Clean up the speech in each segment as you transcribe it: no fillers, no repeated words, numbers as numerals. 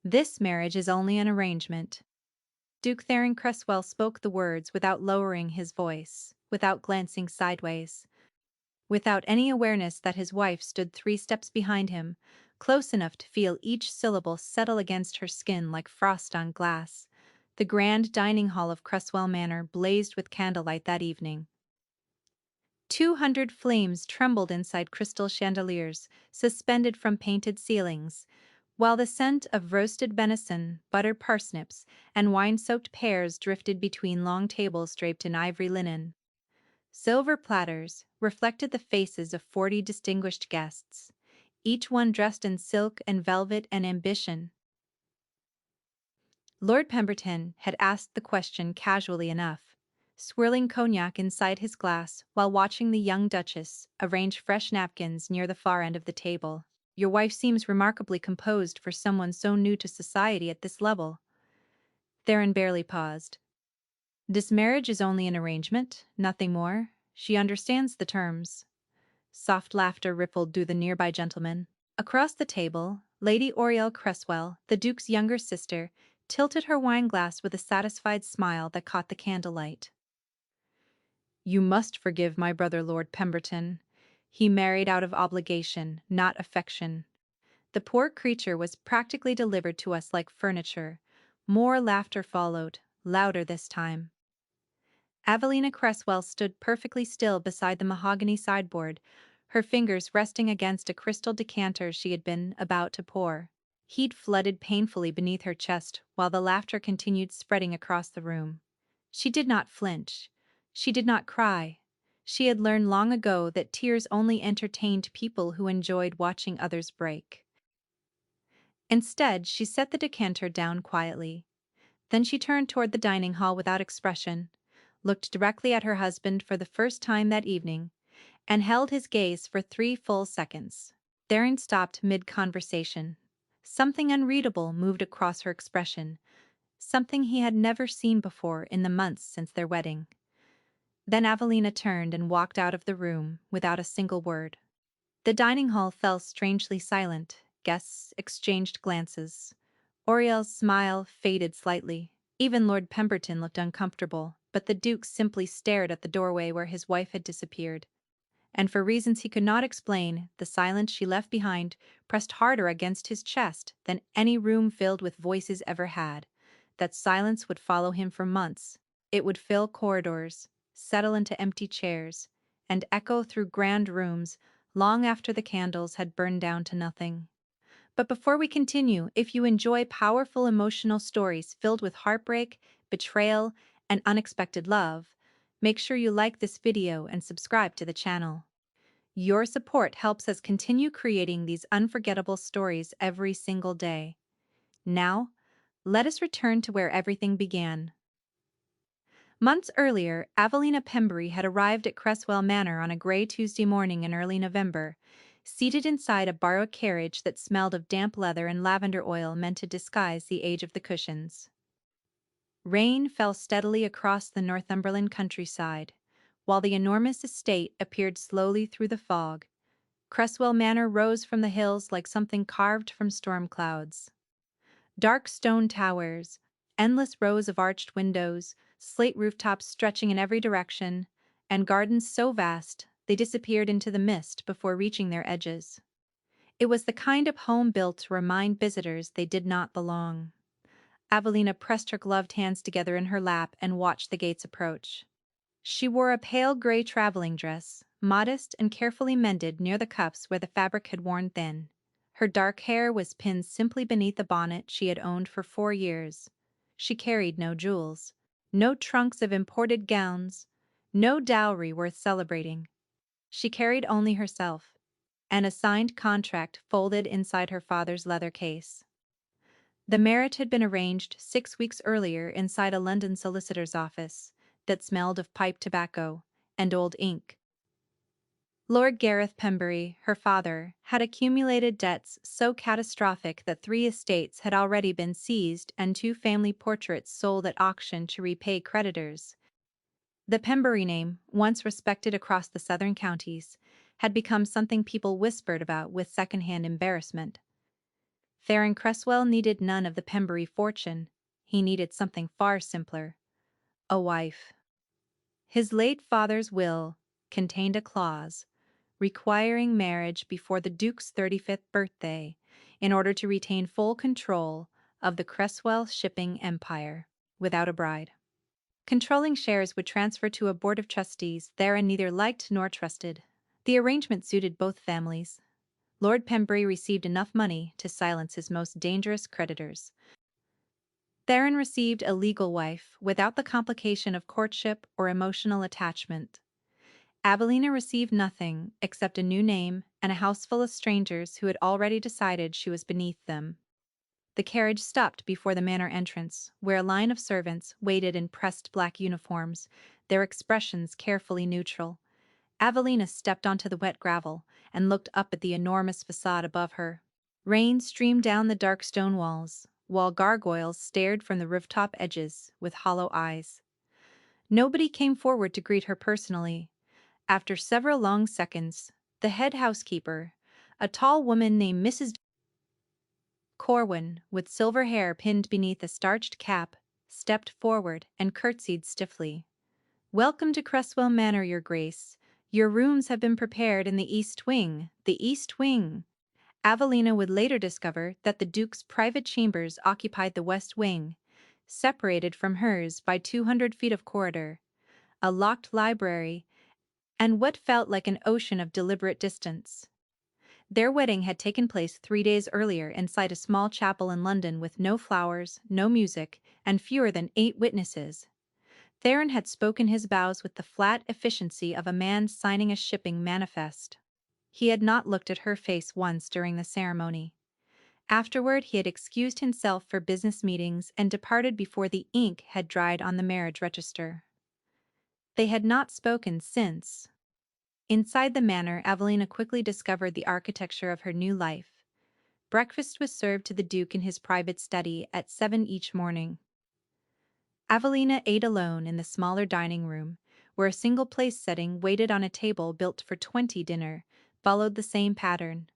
This marriage is only an arrangement. Duke Theron Cresswell spoke the words without lowering his voice, without glancing sideways, without any awareness that his wife stood 3 steps behind him, close enough to feel each syllable settle against her skin like frost on glass. The grand dining hall of Cresswell Manor blazed with candlelight that evening. 200 flames trembled inside crystal chandeliers, suspended from painted ceilings, while the scent of roasted venison, buttered parsnips, and wine-soaked pears drifted between long tables draped in ivory linen. Silver platters reflected the faces of 40 distinguished guests, each one dressed in silk and velvet and ambition. Lord Pemberton had asked the question casually enough, swirling cognac inside his glass while watching the young Duchess arrange fresh napkins near the far end of the table. "Your wife seems remarkably composed for someone so new to society at this level." Theron barely paused. "This marriage is only an arrangement, nothing more. She understands the terms." Soft laughter rippled through the nearby gentlemen. Across the table, Lady Oriel Cresswell, the Duke's younger sister, tilted her wine-glass with a satisfied smile that caught the candlelight. "You must forgive my brother Lord Pemberton. He married out of obligation, not affection." The poor creature was practically delivered to us like furniture. More laughter followed, louder this time. Evelina Cresswell stood perfectly still beside the mahogany sideboard, her fingers resting against a crystal decanter she had been about to pour. Heat flooded painfully beneath her chest while the laughter continued spreading across the room. She did not flinch. She did not cry. She had learned long ago that tears only entertained people who enjoyed watching others break. Instead, she set the decanter down quietly. Then she turned toward the dining hall without expression, looked directly at her husband for the first time that evening, and held his gaze for 3 full seconds. Theron stopped mid-conversation. Something unreadable moved across her expression, something he had never seen before in the months since their wedding. Then Evelina turned and walked out of the room without a single word. The dining hall fell strangely silent. Guests exchanged glances. Oriel's smile faded slightly. Even Lord Pemberton looked uncomfortable, but the Duke simply stared at the doorway where his wife had disappeared. And for reasons he could not explain, the silence she left behind pressed harder against his chest than any room filled with voices ever had. That silence would follow him for months. It would fill corridors, settle into empty chairs, and echo through grand rooms long after the candles had burned down to nothing. But before we continue, if you enjoy powerful emotional stories filled with heartbreak, betrayal, and unexpected love, make sure you like this video and subscribe to the channel. Your support helps us continue creating these unforgettable stories every single day. Now, let us return to where everything began. Months earlier, Evelina Pembury had arrived at Cresswell Manor on a gray Tuesday morning in early November, seated inside a borrowed carriage that smelled of damp leather and lavender oil meant to disguise the age of the cushions. Rain fell steadily across the Northumberland countryside, while the enormous estate appeared slowly through the fog. Cresswell Manor rose from the hills like something carved from storm clouds. Dark stone towers, endless rows of arched windows, slate rooftops stretching in every direction, and gardens so vast they disappeared into the mist before reaching their edges. It was the kind of home built to remind visitors they did not belong. Evelina pressed her gloved hands together in her lap and watched the gates approach. She wore a pale gray traveling dress, modest and carefully mended near the cuffs where the fabric had worn thin. Her dark hair was pinned simply beneath a bonnet she had owned for 4 years. She carried no jewels, no trunks of imported gowns, no dowry worth celebrating. She carried only herself, and a signed contract folded inside her father's leather case. The marriage had been arranged 6 weeks earlier inside a London solicitor's office that smelled of pipe tobacco and old ink. Lord Gareth Pembury, her father, had accumulated debts so catastrophic that 3 estates had already been seized and 2 family portraits sold at auction to repay creditors. The Pembury name, once respected across the southern counties, had become something people whispered about with second-hand embarrassment. Theron Cresswell needed none of the Pembury fortune. He needed something far simpler. A wife. His late father's will contained a clause requiring marriage before the Duke's 35th birthday in order to retain full control of the Cresswell shipping empire without a bride. Controlling shares would transfer to a board of trustees Theron neither liked nor trusted. The arrangement suited both families. Lord Pembury received enough money to silence his most dangerous creditors. Theron received a legal wife without the complication of courtship or emotional attachment. Evelina received nothing except a new name and a house full of strangers who had already decided she was beneath them. The carriage stopped before the manor entrance, where a line of servants waited in pressed black uniforms, their expressions carefully neutral. Evelina stepped onto the wet gravel and looked up at the enormous facade above her. Rain streamed down the dark stone walls, while gargoyles stared from the rooftop edges with hollow eyes. Nobody came forward to greet her personally. After several long seconds, the head housekeeper, a tall woman named Mrs. Corwin, with silver hair pinned beneath a starched cap, stepped forward and curtsied stiffly. "Welcome to Cresswell Manor, Your Grace. Your rooms have been prepared in the East Wing." The East Wing. Evelina would later discover that the Duke's private chambers occupied the West Wing, separated from hers by 200 feet of corridor, a locked library, and what felt like an ocean of deliberate distance. Their wedding had taken place 3 days earlier inside a small chapel in London with no flowers, no music, and fewer than 8 witnesses. Theron had spoken his vows with the flat efficiency of a man signing a shipping manifest. He had not looked at her face once during the ceremony. Afterward, he had excused himself for business meetings and departed before the ink had dried on the marriage register. They had not spoken since. Inside the manor, Evelina quickly discovered the architecture of her new life. Breakfast was served to the Duke in his private study at 7 each morning. Evelina ate alone in the smaller dining room, where a single place setting waited on a table built for 20 dinner, followed the same pattern.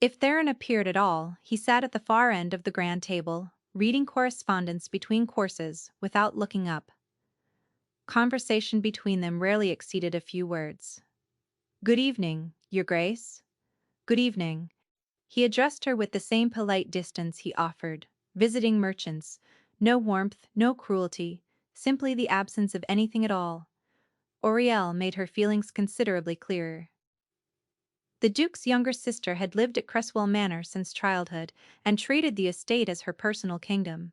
If Theron appeared at all, he sat at the far end of the grand table, reading correspondence between courses without looking up. Conversation between them rarely exceeded a few words. "Good evening, Your Grace." "Good evening." He addressed her with the same polite distance he offered visiting merchants. No warmth, no cruelty, simply the absence of anything at all. Auriel made her feelings considerably clearer. The Duke's younger sister had lived at Cresswell Manor since childhood and treated the estate as her personal kingdom.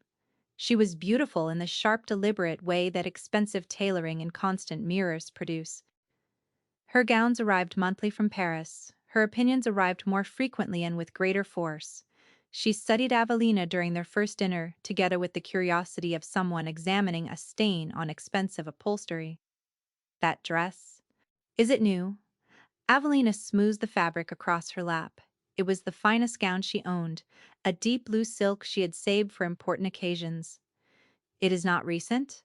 She was beautiful in the sharp, deliberate way that expensive tailoring and constant mirrors produce. Her gowns arrived monthly from Paris. Her opinions arrived more frequently and with greater force. She studied Evelina during their first dinner, together with the curiosity of someone examining a stain on expensive upholstery. "That dress? Is it new?" Evelina smoothed the fabric across her lap. It was the finest gown she owned, a deep blue silk she had saved for important occasions. "It is not recent?"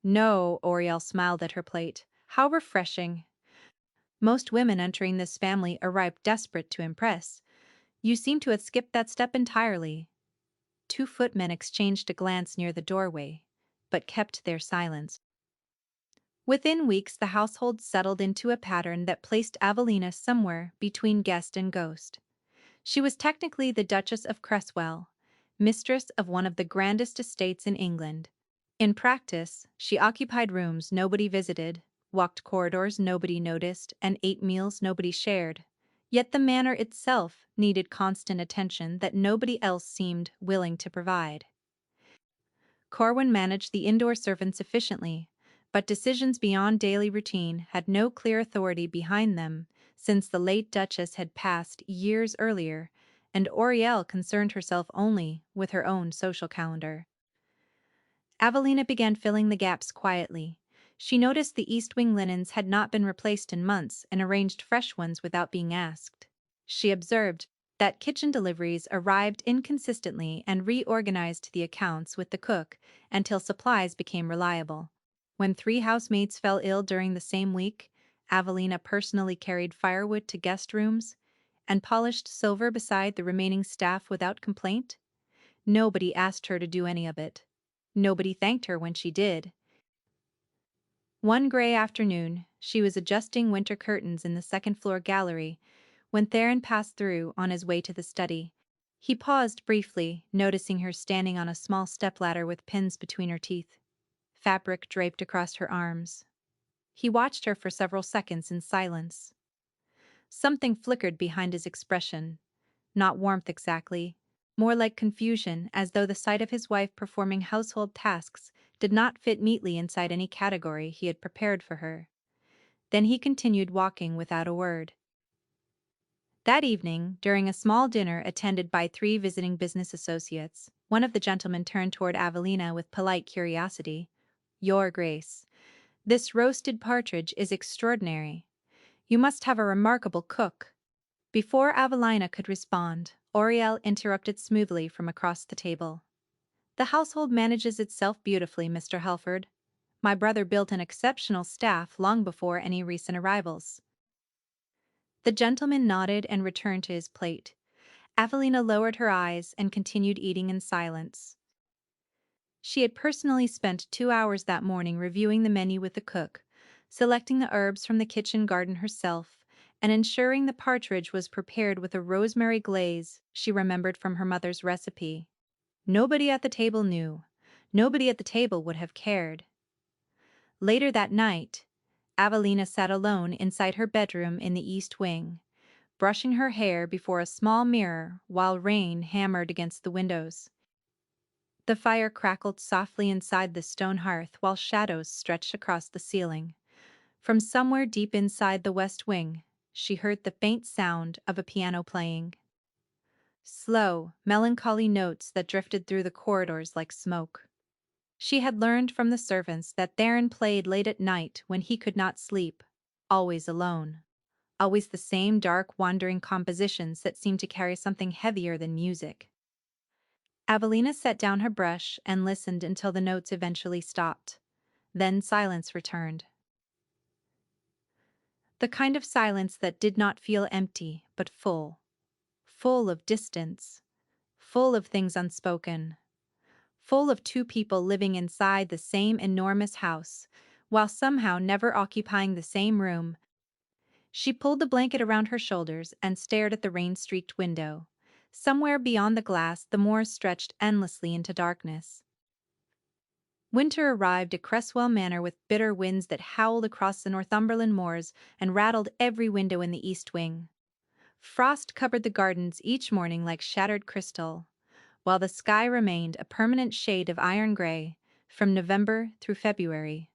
"No," Auriel smiled at her plate. "How refreshing. Most women entering this family arrive desperate to impress. You seem to have skipped that step entirely." 2 footmen exchanged a glance near the doorway, but kept their silence. Within weeks the household settled into a pattern that placed Evelina somewhere between guest and ghost. She was technically the Duchess of Cresswell, mistress of one of the grandest estates in England. In practice, she occupied rooms nobody visited, walked corridors nobody noticed, and ate meals nobody shared. Yet the manor itself needed constant attention that nobody else seemed willing to provide. Corwin managed the indoor servants efficiently, but decisions beyond daily routine had no clear authority behind them since the late Duchess had passed years earlier, and Auriel concerned herself only with her own social calendar. Evelina began filling the gaps quietly. She noticed the East Wing linens had not been replaced in months and arranged fresh ones without being asked. She observed that kitchen deliveries arrived inconsistently and reorganized the accounts with the cook until supplies became reliable. When 3 housemaids fell ill during the same week, Evelina personally carried firewood to guest rooms and polished silver beside the remaining staff without complaint? Nobody asked her to do any of it. Nobody thanked her when she did. One gray afternoon, she was adjusting winter curtains in the second-floor gallery when Theron passed through on his way to the study. He paused briefly, noticing her standing on a small stepladder with pins between her teeth, fabric draped across her arms. He watched her for several seconds in silence. Something flickered behind his expression, not warmth exactly, more like confusion, as though the sight of his wife performing household tasks did not fit neatly inside any category he had prepared for her. Then he continued walking without a word. That evening, during a small dinner attended by 3 visiting business associates, one of the gentlemen turned toward Avelina with polite curiosity. "Your Grace, this roasted partridge is extraordinary. You must have a remarkable cook." Before Avelina could respond, Oriel interrupted smoothly from across the table. "The household manages itself beautifully, Mr. Halford. My brother built an exceptional staff long before any recent arrivals." The gentleman nodded and returned to his plate. Evelina lowered her eyes and continued eating in silence. She had personally spent 2 hours that morning reviewing the menu with the cook, selecting the herbs from the kitchen garden herself, and ensuring the partridge was prepared with a rosemary glaze she remembered from her mother's recipe. Nobody at the table knew. Nobody at the table would have cared. Later that night, Avelina sat alone inside her bedroom in the east wing, brushing her hair before a small mirror while rain hammered against the windows. The fire crackled softly inside the stone hearth while shadows stretched across the ceiling. From somewhere deep inside the west wing, she heard the faint sound of a piano playing. Slow, melancholy notes that drifted through the corridors like smoke. She had learned from the servants that Theron played late at night when he could not sleep, always alone. Always the same dark, wandering compositions that seemed to carry something heavier than music. Avelina set down her brush and listened until the notes eventually stopped. Then silence returned. The kind of silence that did not feel empty, but full. Full of distance. Full of things unspoken. Full of 2 people living inside the same enormous house, while somehow never occupying the same room. She pulled the blanket around her shoulders and stared at the rain-streaked window. Somewhere beyond the glass, the moors stretched endlessly into darkness. Winter arrived at Cresswell Manor with bitter winds that howled across the Northumberland moors and rattled every window in the east wing. Frost covered the gardens each morning like shattered crystal, while the sky remained a permanent shade of iron gray from November through February.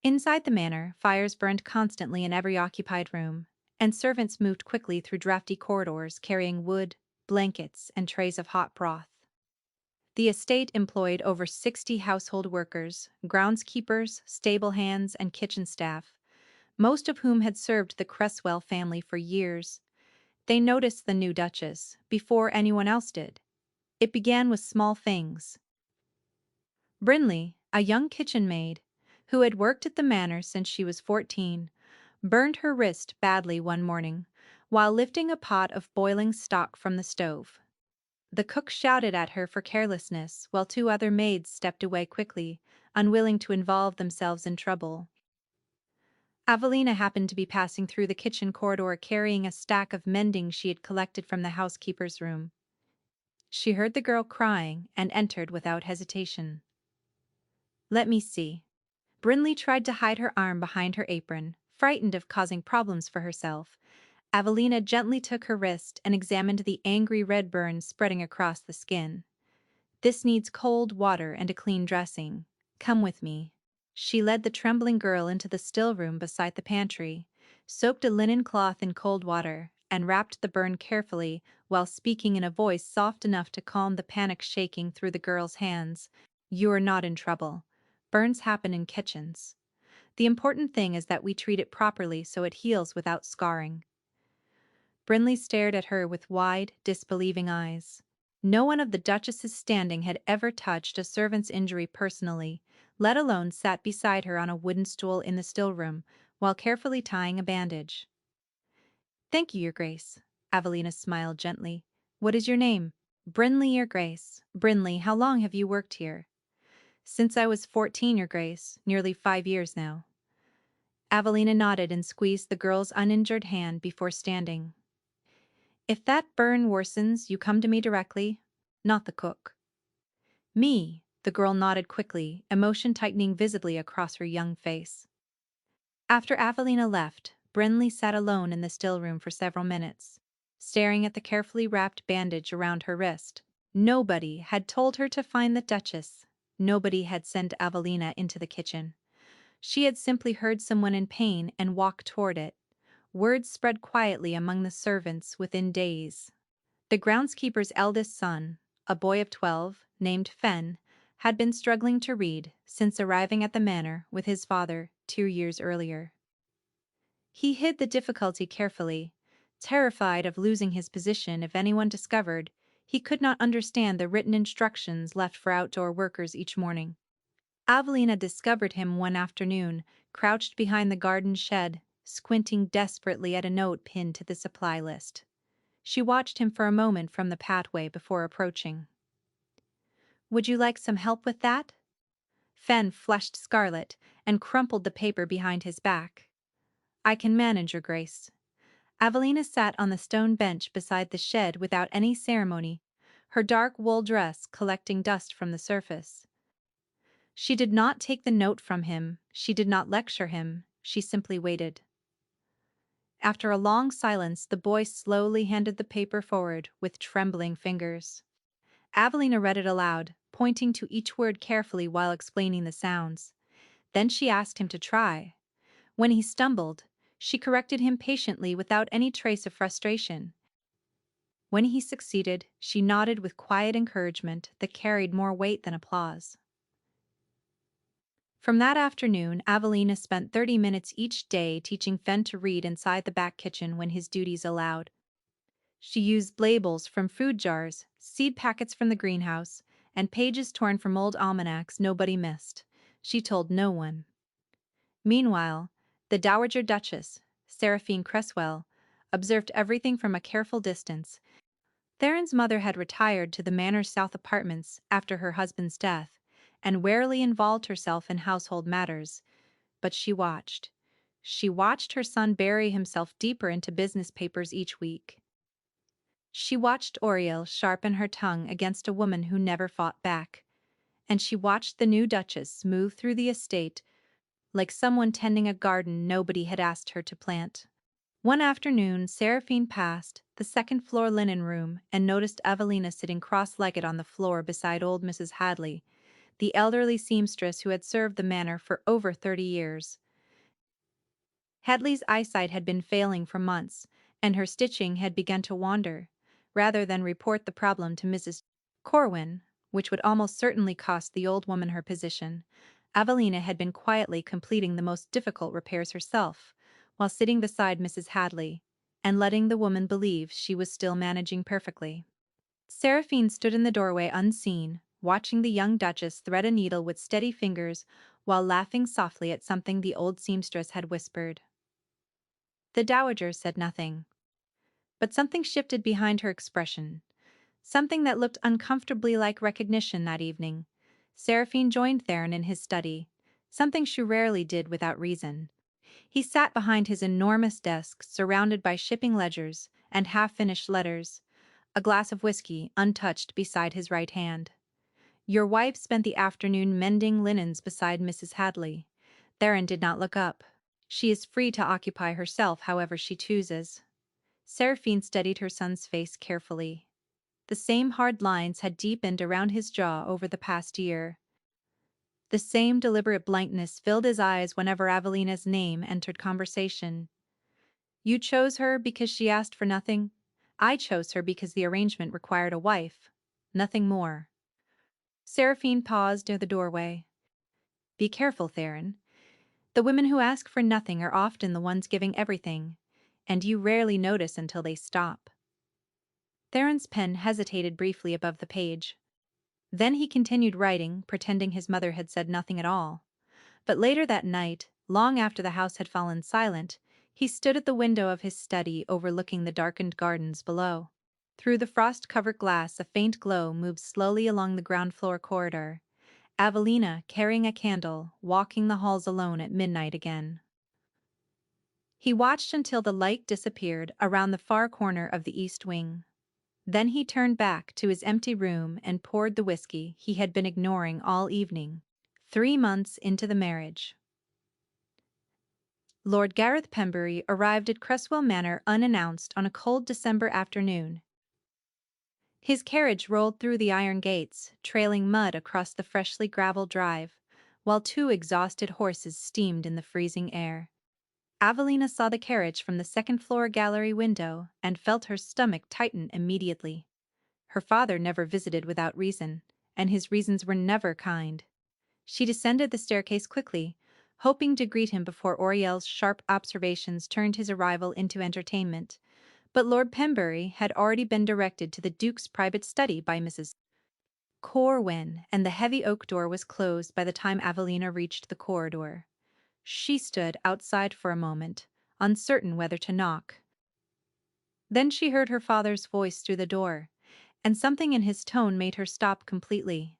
Inside the manor, fires burned constantly in every occupied room, and servants moved quickly through drafty corridors carrying wood, blankets, and trays of hot broth. The estate employed over 60 household workers, groundskeepers, stable hands, and kitchen staff, most of whom had served the Cresswell family for years. They noticed the new Duchess before anyone else did. It began with small things. Brinley, a young kitchen maid, who had worked at the manor since she was 14, burned her wrist badly one morning while lifting a pot of boiling stock from the stove. The cook shouted at her for carelessness while 2 other maids stepped away quickly, unwilling to involve themselves in trouble. Avelina happened to be passing through the kitchen corridor carrying a stack of mending she had collected from the housekeeper's room. She heard the girl crying and entered without hesitation. "Let me see." Brinley tried to hide her arm behind her apron, frightened of causing problems for herself. Avelina gently took her wrist and examined the angry red burns spreading across the skin. "This needs cold water and a clean dressing. Come with me." She led the trembling girl into the still room beside the pantry, soaked a linen cloth in cold water, and wrapped the burn carefully while speaking in a voice soft enough to calm the panic shaking through the girl's hands. "You are not in trouble. Burns happen in kitchens. The important thing is that we treat it properly so it heals without scarring." Brinley stared at her with wide, disbelieving eyes. No one of the Duchess's standing had ever touched a servant's injury personally, let alone sat beside her on a wooden stool in the still room while carefully tying a bandage. Thank you, Your Grace. Avelina smiled gently. What is your name? Brinley, Your Grace. Brinley, how long have you worked here? Since I was 14, Your Grace, nearly 5 years now. Avelina nodded and squeezed the girl's uninjured hand before standing. If that burn worsens, you come to me directly, not the cook. Me, the girl nodded quickly, emotion tightening visibly across her young face. After Avelina left, Brinley sat alone in the still room for several minutes, staring at the carefully wrapped bandage around her wrist. Nobody had told her to find the Duchess. Nobody had sent Avelina into the kitchen. She had simply heard someone in pain and walked toward it. Words spread quietly among the servants within days. The groundskeeper's eldest son, a boy of 12, named Fen, had been struggling to read since arriving at the manor with his father 2 years earlier. He hid the difficulty carefully, terrified of losing his position if anyone discovered he could not understand the written instructions left for outdoor workers each morning. Avelina discovered him one afternoon, crouched behind the garden shed, squinting desperately at a note pinned to the supply list. She watched him for a moment from the pathway before approaching. Would you like some help with that? Fen flushed scarlet and crumpled the paper behind his back. I can manage, Your Grace. Avelina sat on the stone bench beside the shed without any ceremony, her dark wool dress collecting dust from the surface. She did not take the note from him, she did not lecture him, she simply waited. After a long silence, the boy slowly handed the paper forward with trembling fingers. Avelina read it aloud, pointing to each word carefully while explaining the sounds. Then she asked him to try. When he stumbled, she corrected him patiently without any trace of frustration. When he succeeded, she nodded with quiet encouragement that carried more weight than applause. From that afternoon, Avelina spent 30 minutes each day teaching Fen to read inside the back kitchen when his duties allowed. She used labels from food jars, seed packets from the greenhouse, and pages torn from old almanacs nobody missed. She told no one. Meanwhile, the Dowager Duchess, Seraphine Cresswell, observed everything from a careful distance. Theron's mother had retired to the manor's south apartments after her husband's death, and rarely involved herself in household matters, but she watched. She watched her son bury himself deeper into business papers each week. She watched Oriel sharpen her tongue against a woman who never fought back, and she watched the new Duchess move through the estate like someone tending a garden nobody had asked her to plant. One afternoon, Seraphine passed the second-floor linen room and noticed Evelina sitting cross-legged on the floor beside old Mrs. Hadley, the elderly seamstress who had served the manor for over 30 years. Hadley's eyesight had been failing for months, and her stitching had begun to wander. Rather than report the problem to Mrs. Corwin, which would almost certainly cost the old woman her position, Evelina had been quietly completing the most difficult repairs herself, while sitting beside Mrs. Hadley, and letting the woman believe she was still managing perfectly. Seraphine stood in the doorway unseen, watching the young Duchess thread a needle with steady fingers while laughing softly at something the old seamstress had whispered. The Dowager said nothing. But something shifted behind her expression. Something that looked uncomfortably like recognition that evening. Seraphine joined Theron in his study, something she rarely did without reason. He sat behind his enormous desk, surrounded by shipping ledgers and half-finished letters, a glass of whiskey untouched beside his right hand. Your wife spent the afternoon mending linens beside Mrs. Hadley. Theron did not look up. She is free to occupy herself however she chooses. Seraphine studied her son's face carefully. The same hard lines had deepened around his jaw over the past year. The same deliberate blankness filled his eyes whenever Avelina's name entered conversation. You chose her because she asked for nothing. I chose her because the arrangement required a wife. Nothing more. Seraphine paused near the doorway. Be careful, Theron. The women who ask for nothing are often the ones giving everything, and you rarely notice until they stop. Theron's pen hesitated briefly above the page. Then he continued writing, pretending his mother had said nothing at all. But later that night, long after the house had fallen silent, He stood at the window of his study overlooking the darkened gardens below. Through the frost-covered glass a faint glow moved slowly along the ground-floor corridor. Avelina, carrying a candle, walking the halls alone at midnight again. He watched until the light disappeared around the far corner of the east wing. Then he turned back to his empty room and poured the whiskey he had been ignoring all evening. 3 months into the marriage. Lord Gareth Pembury arrived at Cresswell Manor unannounced on a cold December afternoon. His carriage rolled through the iron gates, trailing mud across the freshly gravelled drive, while 2 exhausted horses steamed in the freezing air. Avelina saw the carriage from the second-floor gallery window and felt her stomach tighten immediately. Her father never visited without reason, and his reasons were never kind. She descended the staircase quickly, hoping to greet him before Oriel's sharp observations turned his arrival into entertainment. But Lord Pembury had already been directed to the Duke's private study by Mrs. Corwin, and the heavy oak door was closed by the time Avelina reached the corridor. She stood outside for a moment, uncertain whether to knock. Then she heard her father's voice through the door, and something in his tone made her stop completely.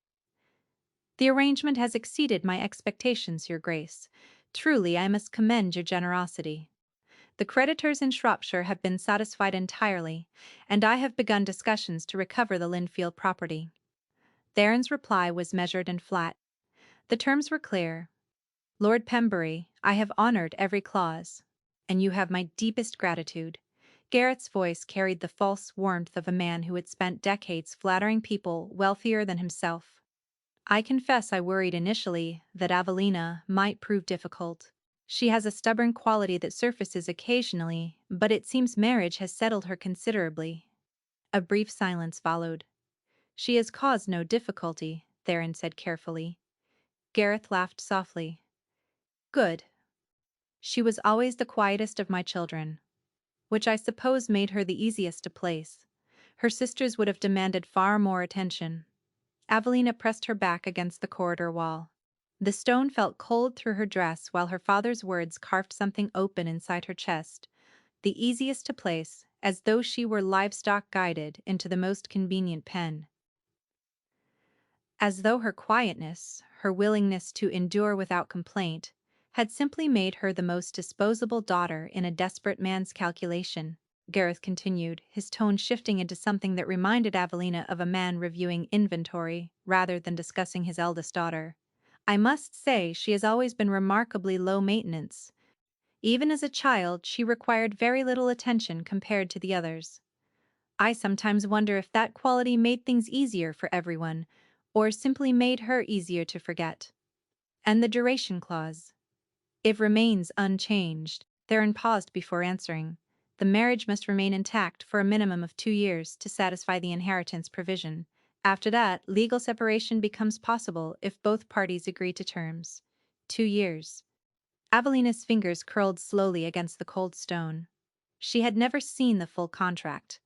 "The arrangement has exceeded my expectations, Your Grace. Truly, I must commend your generosity. The creditors in Shropshire have been satisfied entirely, and I have begun discussions to recover the Linfield property." Theron's reply was measured and flat. The terms were clear. "Lord Pembury, I have honored every clause, and you have my deepest gratitude." Garrett's voice carried the false warmth of a man who had spent decades flattering people wealthier than himself. "I confess I worried initially that Avelina might prove difficult. She has a stubborn quality that surfaces occasionally, but it seems marriage has settled her considerably." A brief silence followed. "She has caused no difficulty," Theron said carefully. Gareth laughed softly. "Good. She was always the quietest of my children, which I suppose made her the easiest to place. Her sisters would have demanded far more attention." Avelina pressed her back against the corridor wall. The stone felt cold through her dress while her father's words carved something open inside her chest. The easiest to place, as though she were livestock guided into the most convenient pen. As though her quietness, her willingness to endure without complaint, had simply made her the most disposable daughter in a desperate man's calculation. Gareth continued, his tone shifting into something that reminded Avelina of a man reviewing inventory rather than discussing his eldest daughter. "I must say she has always been remarkably low maintenance. Even as a child, she required very little attention compared to the others. I sometimes wonder if that quality made things easier for everyone, or simply made her easier to forget." "And the duration clause?" "It remains unchanged." Theron paused before answering. "The marriage must remain intact for a minimum of 2 years to satisfy the inheritance provision. After that, legal separation becomes possible if both parties agree to terms." 2 years. Avelina's fingers curled slowly against the cold stone. She had never seen the full contract.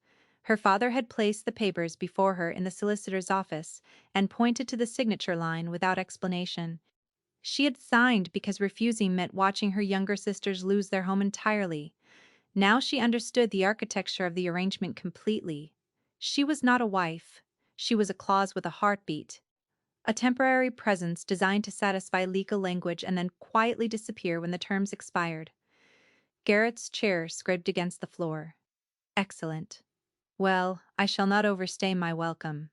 Her father had placed the papers before her in the solicitor's office and pointed to the signature line without explanation. She had signed because refusing meant watching her younger sisters lose their home entirely. Now she understood the architecture of the arrangement completely. She was not a wife. She was a clause with a heartbeat. A temporary presence designed to satisfy legal language and then quietly disappear when the terms expired. Garrett's chair scraped against the floor. "Excellent. Well, I shall not overstay my welcome.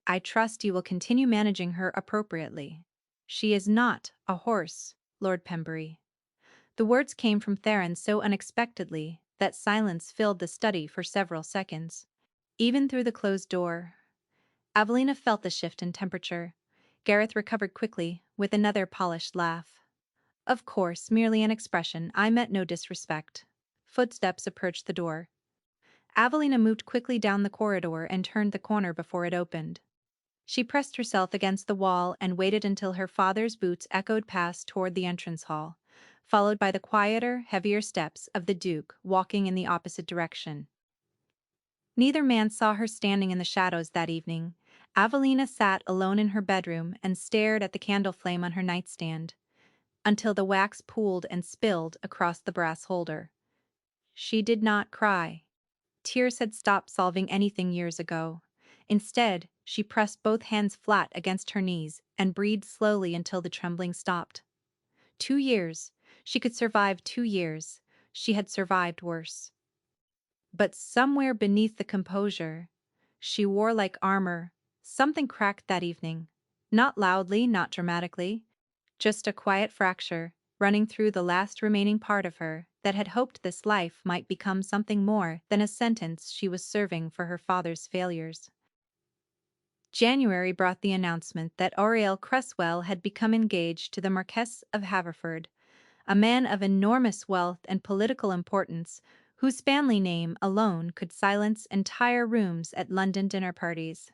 I trust you will continue managing her appropriately." "She is not a horse, Lord Pembury." The words came from Theron so unexpectedly that silence filled the study for several seconds. Even through the closed door, Avelina felt the shift in temperature. Gareth recovered quickly, with another polished laugh. "Of course, merely an expression. I meant no disrespect." Footsteps approached the door. Avelina moved quickly down the corridor and turned the corner before it opened. She pressed herself against the wall and waited until her father's boots echoed past toward the entrance hall, followed by the quieter, heavier steps of the Duke walking in the opposite direction. Neither man saw her standing in the shadows that evening. Avelina sat alone in her bedroom and stared at the candle flame on her nightstand, until the wax pooled and spilled across the brass holder. She did not cry. Tears had stopped solving anything years ago. Instead, she pressed both hands flat against her knees and breathed slowly until the trembling stopped. 2 years. She could survive 2 years. She had survived worse. But somewhere beneath the composure she wore like armor, something cracked that evening. Not loudly, not dramatically, just a quiet fracture running through the last remaining part of her that had hoped this life might become something more than a sentence she was serving for her father's failures. January brought the announcement that Auriel Cresswell had become engaged to the Marquess of Haverford, a man of enormous wealth and political importance whose family name alone could silence entire rooms at London dinner parties.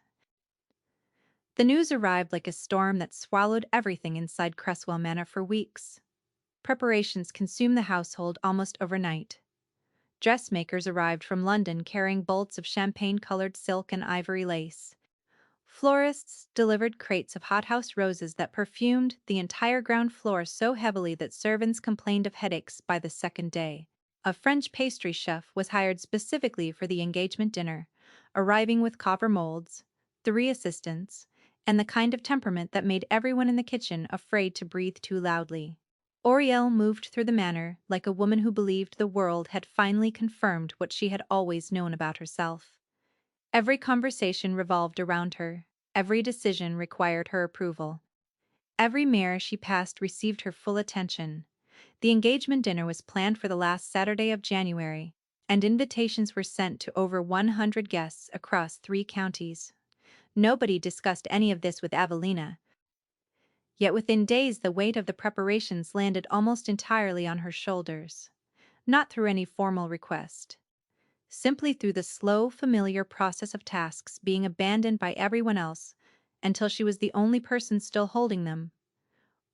The news arrived like a storm that swallowed everything inside Cresswell Manor for weeks. Preparations consumed the household almost overnight. Dressmakers arrived from London carrying bolts of champagne-colored silk and ivory lace. Florists delivered crates of hothouse roses that perfumed the entire ground floor so heavily that servants complained of headaches by the second day. A French pastry chef was hired specifically for the engagement dinner, arriving with copper molds, 3 assistants, and the kind of temperament that made everyone in the kitchen afraid to breathe too loudly. Auriel moved through the manor like a woman who believed the world had finally confirmed what she had always known about herself. Every conversation revolved around her, every decision required her approval. Every mirror she passed received her full attention. The engagement dinner was planned for the last Saturday of January, and invitations were sent to over 100 guests across 3 counties. Nobody discussed any of this with Evelina, yet within days the weight of the preparations landed almost entirely on her shoulders. Not through any formal request. Simply through the slow, familiar process of tasks being abandoned by everyone else until she was the only person still holding them.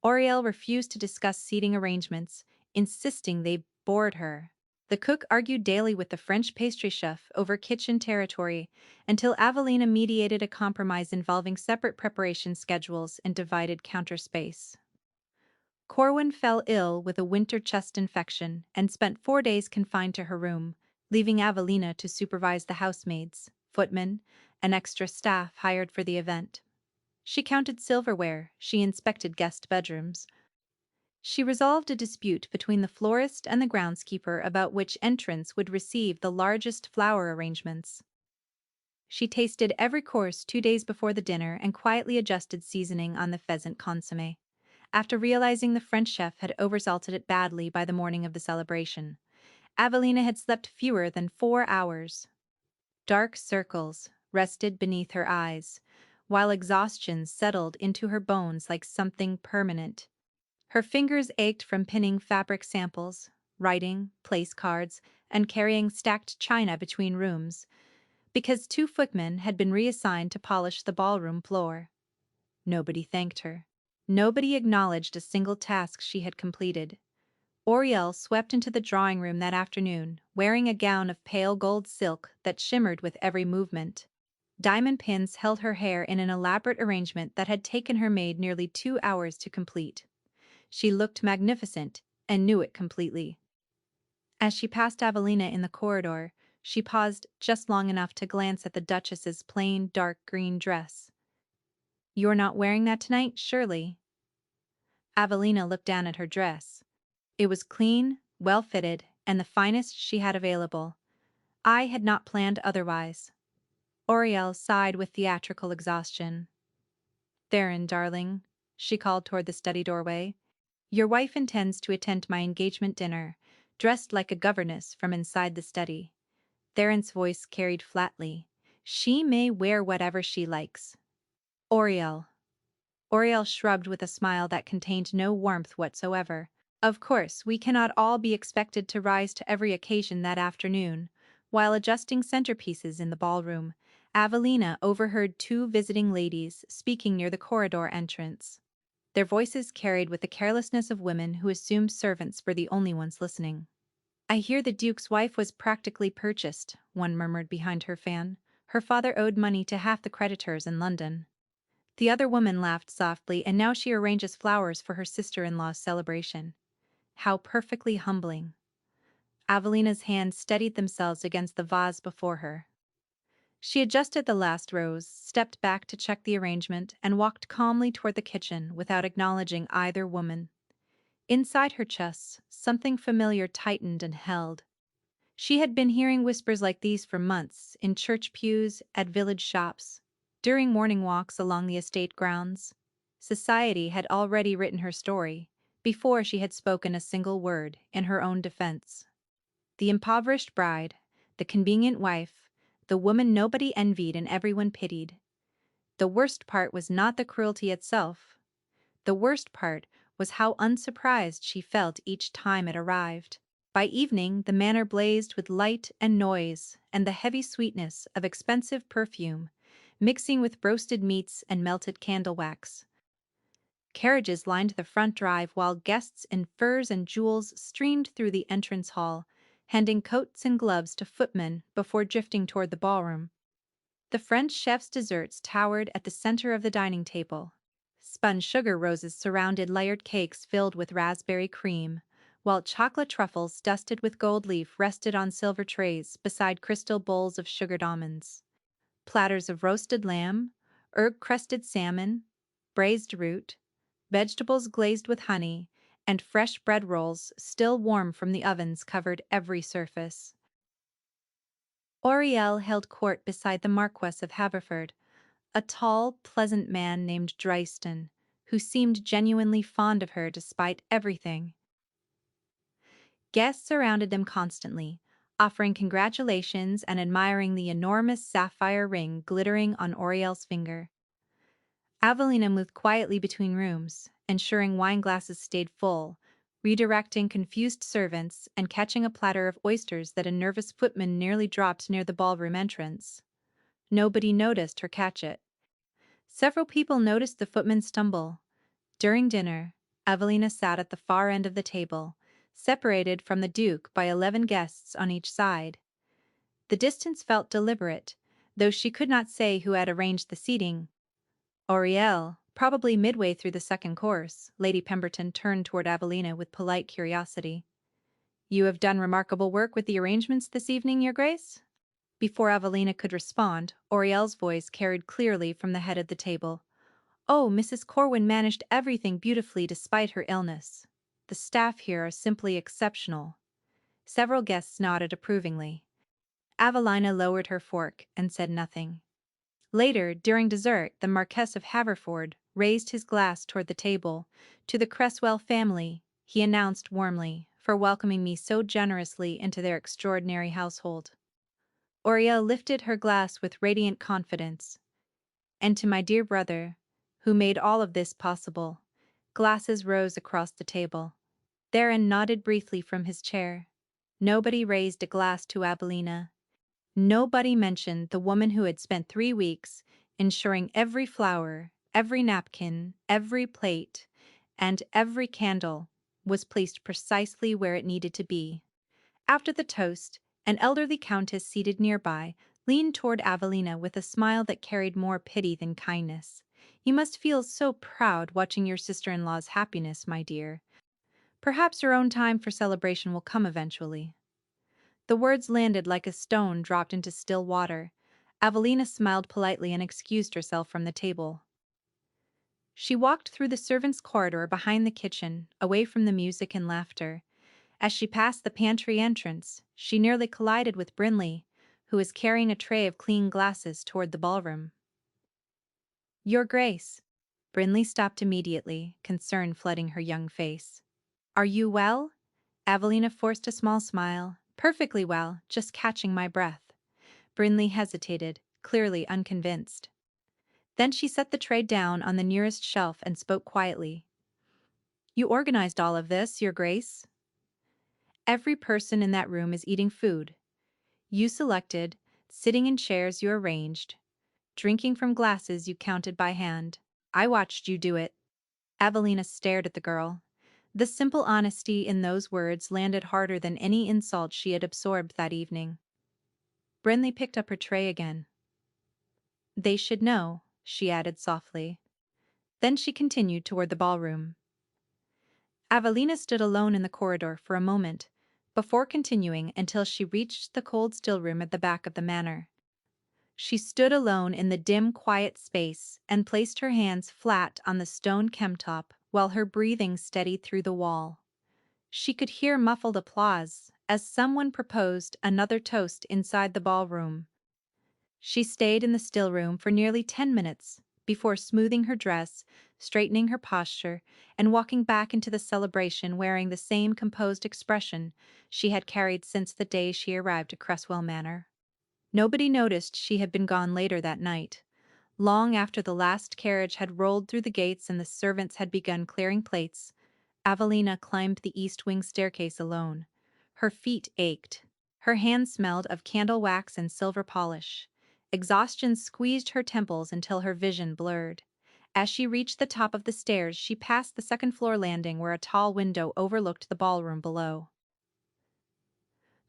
Auriel refused to discuss seating arrangements, insisting they bored her. The cook argued daily with the French pastry chef over kitchen territory until Avelina mediated a compromise involving separate preparation schedules and divided counter space. Corwin fell ill with a winter chest infection and spent 4 days confined to her room, leaving Avelina to supervise the housemaids, footmen, and extra staff hired for the event. She counted silverware, she inspected guest bedrooms. She resolved a dispute between the florist and the groundskeeper about which entrance would receive the largest flower arrangements. She tasted every course 2 days before the dinner and quietly adjusted seasoning on the pheasant consommé. After realizing the French chef had oversalted it badly by the morning of the celebration, Avelina had slept fewer than 4 hours. Dark circles rested beneath her eyes, while exhaustion settled into her bones like something permanent. Her fingers ached from pinning fabric samples, writing, place cards, and carrying stacked china between rooms, because 2 footmen had been reassigned to polish the ballroom floor. Nobody thanked her. Nobody acknowledged a single task she had completed. Auriel swept into the drawing room that afternoon, wearing a gown of pale gold silk that shimmered with every movement. Diamond pins held her hair in an elaborate arrangement that had taken her maid nearly 2 hours to complete. She looked magnificent, and knew it completely. As she passed Avelina in the corridor, she paused just long enough to glance at the Duchess's plain dark green dress. "You're not wearing that tonight, surely?" Avelina looked down at her dress. It was clean, well-fitted, and the finest she had available. I had not planned otherwise. Auriel sighed with theatrical exhaustion. "Theron, darling," she called toward the study doorway, "your wife intends to attend my engagement dinner, dressed like a governess from inside the study." Theron's voice carried flatly. "She may wear whatever she likes." Auriel. Auriel shrugged with a smile that contained no warmth whatsoever. Of course, we cannot all be expected to rise to every occasion that afternoon. While adjusting centerpieces in the ballroom, Avelina overheard 2 visiting ladies speaking near the corridor entrance. Their voices carried with the carelessness of women who assumed servants were the only ones listening. "I hear the Duke's wife was practically purchased," one murmured behind her fan. "Her father owed money to half the creditors in London." The other woman laughed softly, "And now she arranges flowers for her sister-in-law's celebration." How perfectly humbling. Avelina's hands steadied themselves against the vase before her. She adjusted the last rose, stepped back to check the arrangement, and walked calmly toward the kitchen without acknowledging either woman. Inside her chest, something familiar tightened and held. She had been hearing whispers like these for months, in church pews, at village shops, during morning walks along the estate grounds. Society had already written her story, before she had spoken a single word in her own defense. The impoverished bride, the convenient wife, the woman nobody envied and everyone pitied. The worst part was not the cruelty itself. The worst part was how unsurprised she felt each time it arrived. By evening, the manor blazed with light and noise and the heavy sweetness of expensive perfume, mixing with roasted meats and melted candle wax. Carriages lined the front drive while guests in furs and jewels streamed through the entrance hall, handing coats and gloves to footmen before drifting toward the ballroom. The French chef's desserts towered at the center of the dining table. Spun sugar roses surrounded layered cakes filled with raspberry cream, while chocolate truffles dusted with gold leaf rested on silver trays beside crystal bowls of sugared almonds. Platters of roasted lamb, herb-crusted salmon, braised root, vegetables glazed with honey, and fresh bread rolls still warm from the ovens covered every surface. Auriel held court beside the Marquess of Haverford, a tall, pleasant man named Dryston, who seemed genuinely fond of her despite everything. Guests surrounded them constantly, offering congratulations and admiring the enormous sapphire ring glittering on Auriel's finger. Avelina moved quietly between rooms, ensuring wine glasses stayed full, redirecting confused servants and catching a platter of oysters that a nervous footman nearly dropped near the ballroom entrance. Nobody noticed her catch it. Several people noticed the footman stumble. During dinner, Evelina sat at the far end of the table, separated from the Duke by 11 guests on each side. The distance felt deliberate, though she could not say who had arranged the seating. Auriel, probably midway through the second course, Lady Pemberton turned toward Evelina with polite curiosity. "You have done remarkable work with the arrangements this evening, Your Grace?" Before Evelina could respond, Auriel's voice carried clearly from the head of the table. "Oh, Mrs. Corwin managed everything beautifully despite her illness. The staff here are simply exceptional." Several guests nodded approvingly. Evelina lowered her fork and said nothing. Later, during dessert, the Marquess of Haverford raised his glass toward the table. "To the Cresswell family," he announced warmly, "for welcoming me so generously into their extraordinary household." Auriel lifted her glass with radiant confidence. "And to my dear brother, who made all of this possible." Glasses rose across the table. Theron nodded briefly from his chair. Nobody raised a glass to Avelina. Nobody mentioned the woman who had spent 3 weeks ensuring every flower, every napkin, every plate, and every candle was placed precisely where it needed to be. After the toast, an elderly countess seated nearby leaned toward Avelina with a smile that carried more pity than kindness. "You must feel so proud watching your sister-in-law's happiness, my dear. Perhaps your own time for celebration will come eventually." The words landed like a stone dropped into still water. Avelina smiled politely and excused herself from the table. She walked through the servants' corridor behind the kitchen, away from the music and laughter. As she passed the pantry entrance, she nearly collided with Brinley, who was carrying a tray of clean glasses toward the ballroom. "Your Grace." Brinley stopped immediately, concern flooding her young face. "Are you well?" Evelina forced a small smile. "Perfectly well, just catching my breath." Brinley hesitated, clearly unconvinced. Then she set the tray down on the nearest shelf and spoke quietly. "You organized all of this, Your Grace. Every person in that room is eating food. You selected, sitting in chairs you arranged, drinking from glasses you counted by hand. I watched you do it." Evelina stared at the girl. The simple honesty in those words landed harder than any insult she had absorbed that evening. Brinley picked up her tray again. "They should know," she added softly. Then she continued toward the ballroom. Evelina stood alone in the corridor for a moment, before continuing until she reached the cold still room at the back of the manor. She stood alone in the dim, quiet space and placed her hands flat on the stone chemtop while her breathing steadied through the wall. She could hear muffled applause as someone proposed another toast inside the ballroom. She stayed in the still room for nearly 10 minutes before smoothing her dress, straightening her posture, and walking back into the celebration wearing the same composed expression she had carried since the day she arrived at Cresswell Manor. Nobody noticed she had been gone later that night. Long after the last carriage had rolled through the gates and the servants had begun clearing plates, Evelina climbed the east wing staircase alone. Her feet ached. Her hands smelled of candle wax and silver polish. Exhaustion squeezed her temples until her vision blurred. As she reached the top of the stairs, she passed the second-floor landing where a tall window overlooked the ballroom below.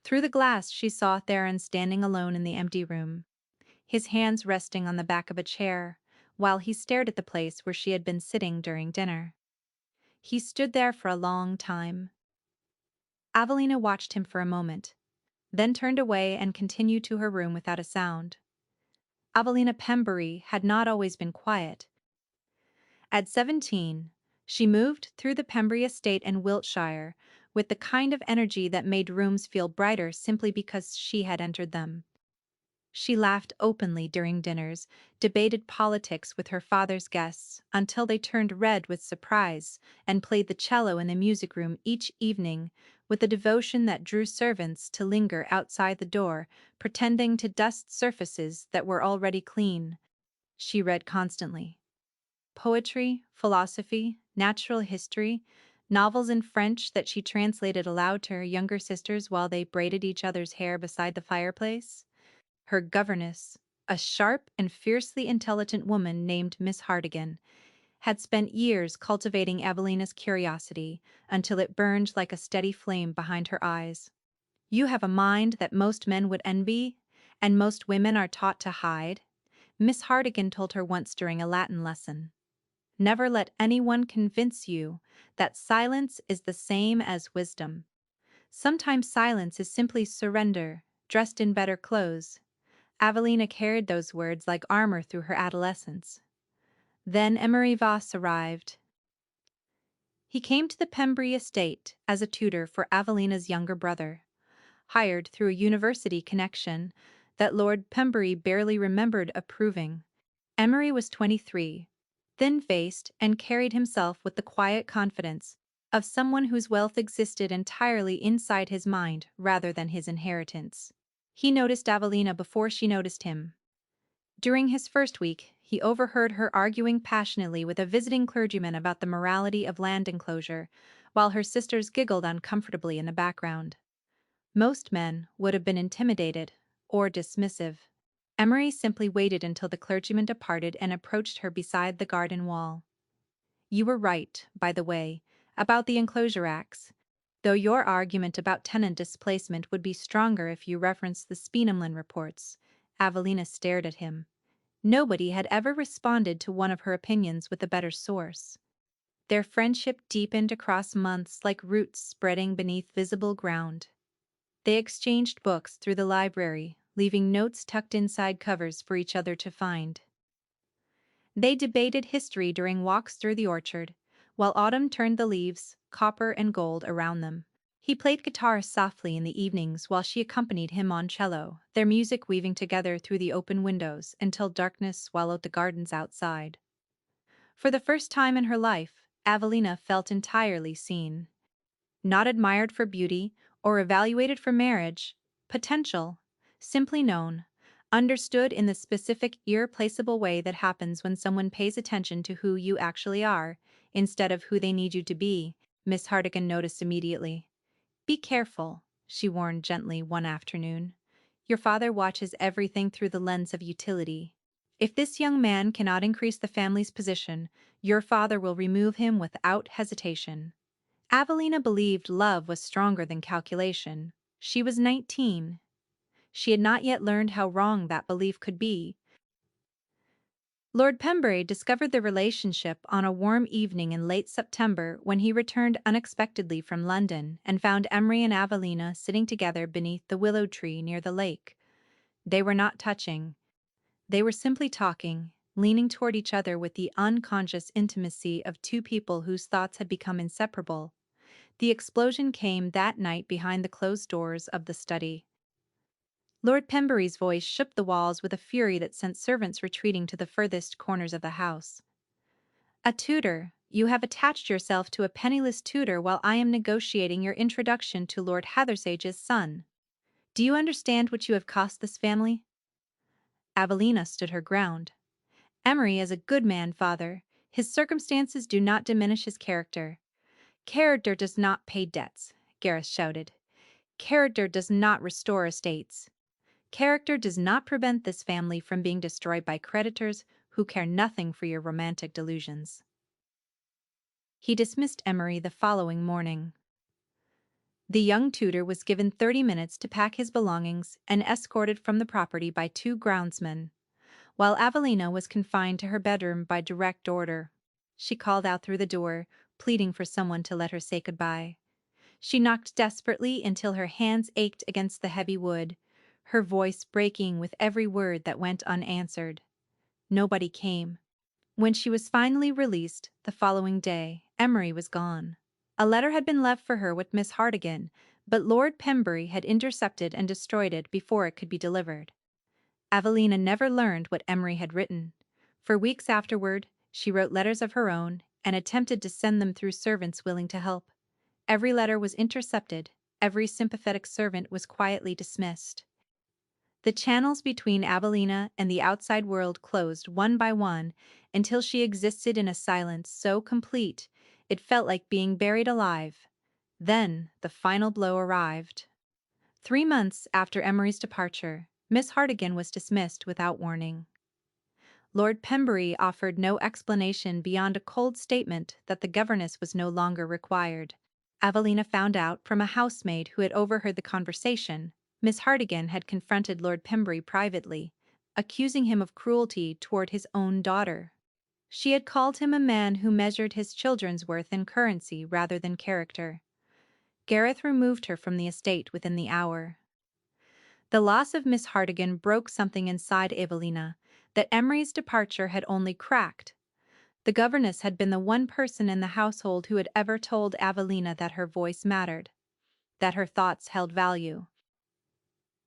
Through the glass, she saw Theron standing alone in the empty room, his hands resting on the back of a chair, while he stared at the place where she had been sitting during dinner. He stood there for a long time. Evelina watched him for a moment, then turned away and continued to her room without a sound. Evelina Pembury had not always been quiet. At 17, she moved through the Pembury estate in Wiltshire with the kind of energy that made rooms feel brighter simply because she had entered them. She laughed openly during dinners, debated politics with her father's guests until they turned red with surprise, and played the cello in the music room each evening with a devotion that drew servants to linger outside the door, pretending to dust surfaces that were already clean. She read constantly. Poetry, philosophy, natural history, novels in French that she translated aloud to her younger sisters while they braided each other's hair beside the fireplace. Her governess, a sharp and fiercely intelligent woman named Miss Hartigan, had spent years cultivating Evelina's curiosity until it burned like a steady flame behind her eyes. "You have a mind that most men would envy, and most women are taught to hide," Miss Hartigan told her once during a Latin lesson. "Never let anyone convince you that silence is the same as wisdom. Sometimes silence is simply surrender, dressed in better clothes." Evelina carried those words like armor through her adolescence. Then Emery Voss arrived. He came to the Pembury estate as a tutor for Evelina's younger brother, hired through a university connection that Lord Pembury barely remembered approving. Emery was 23, thin-faced, and carried himself with the quiet confidence of someone whose wealth existed entirely inside his mind rather than his inheritance. He noticed Evelina before she noticed him. During his first week, he overheard her arguing passionately with a visiting clergyman about the morality of land enclosure, while her sisters giggled uncomfortably in the background. Most men would have been intimidated or dismissive. Emery simply waited until the clergyman departed and approached her beside the garden wall. "You were right, by the way, about the enclosure acts, though your argument about tenant displacement would be stronger if you referenced the Speenhamlin reports." Evelina stared at him. Nobody had ever responded to one of her opinions with a better source. Their friendship deepened across months like roots spreading beneath visible ground. They exchanged books through the library, leaving notes tucked inside covers for each other to find. They debated history during walks through the orchard, while autumn turned the leaves copper and gold around them. He played guitar softly in the evenings while she accompanied him on cello, their music weaving together through the open windows until darkness swallowed the gardens outside. For the first time in her life, Evelina felt entirely seen. Not admired for beauty or evaluated for marriage, potential, simply known, understood in the specific irreplaceable way that happens when someone pays attention to who you actually are, instead of who they need you to be, Miss Hartigan noticed immediately. "Be careful," she warned gently one afternoon. "Your father watches everything through the lens of utility. If this young man cannot increase the family's position, your father will remove him without hesitation." Evelina believed love was stronger than calculation. She was 19. She had not yet learned how wrong that belief could be. Lord Pembury discovered the relationship on a warm evening in late September when he returned unexpectedly from London and found Emery and Evelina sitting together beneath the willow tree near the lake. They were not touching. They were simply talking, leaning toward each other with the unconscious intimacy of two people whose thoughts had become inseparable. The explosion came that night behind the closed doors of the study. Lord Pembury's voice shook the walls with a fury that sent servants retreating to the furthest corners of the house. "A tutor! You have attached yourself to a penniless tutor while I am negotiating your introduction to Lord Hathersage's son. Do you understand what you have cost this family?" Evelina stood her ground. "Emery is a good man, father. His circumstances do not diminish his character." "Character does not pay debts," Gareth shouted. "Character does not restore estates. Character does not prevent this family from being destroyed by creditors who care nothing for your romantic delusions." He dismissed Emery the following morning. The young tutor was given 30 minutes to pack his belongings and escorted from the property by 2 groundsmen, while Evelina was confined to her bedroom by direct order. She called out through the door, pleading for someone to let her say goodbye. She knocked desperately until her hands ached against the heavy wood, her voice breaking with every word that went unanswered. Nobody came. When she was finally released, the following day, Emery was gone. A letter had been left for her with Miss Hartigan, but Lord Pembury had intercepted and destroyed it before it could be delivered. Evelina never learned what Emery had written. For weeks afterward, she wrote letters of her own and attempted to send them through servants willing to help. Every letter was intercepted, every sympathetic servant was quietly dismissed. The channels between Evelina and the outside world closed one by one until she existed in a silence so complete it felt like being buried alive. Then the final blow arrived. 3 months after Emery's departure, Miss Hartigan was dismissed without warning. Lord Pembury offered no explanation beyond a cold statement that the governess was no longer required. Evelina found out from a housemaid who had overheard the conversation. Miss Hartigan had confronted Lord Pembury privately, accusing him of cruelty toward his own daughter. She had called him a man who measured his children's worth in currency rather than character. Gareth removed her from the estate within the hour. The loss of Miss Hartigan broke something inside Evelina that Emery's departure had only cracked. The governess had been the one person in the household who had ever told Evelina that her voice mattered, that her thoughts held value.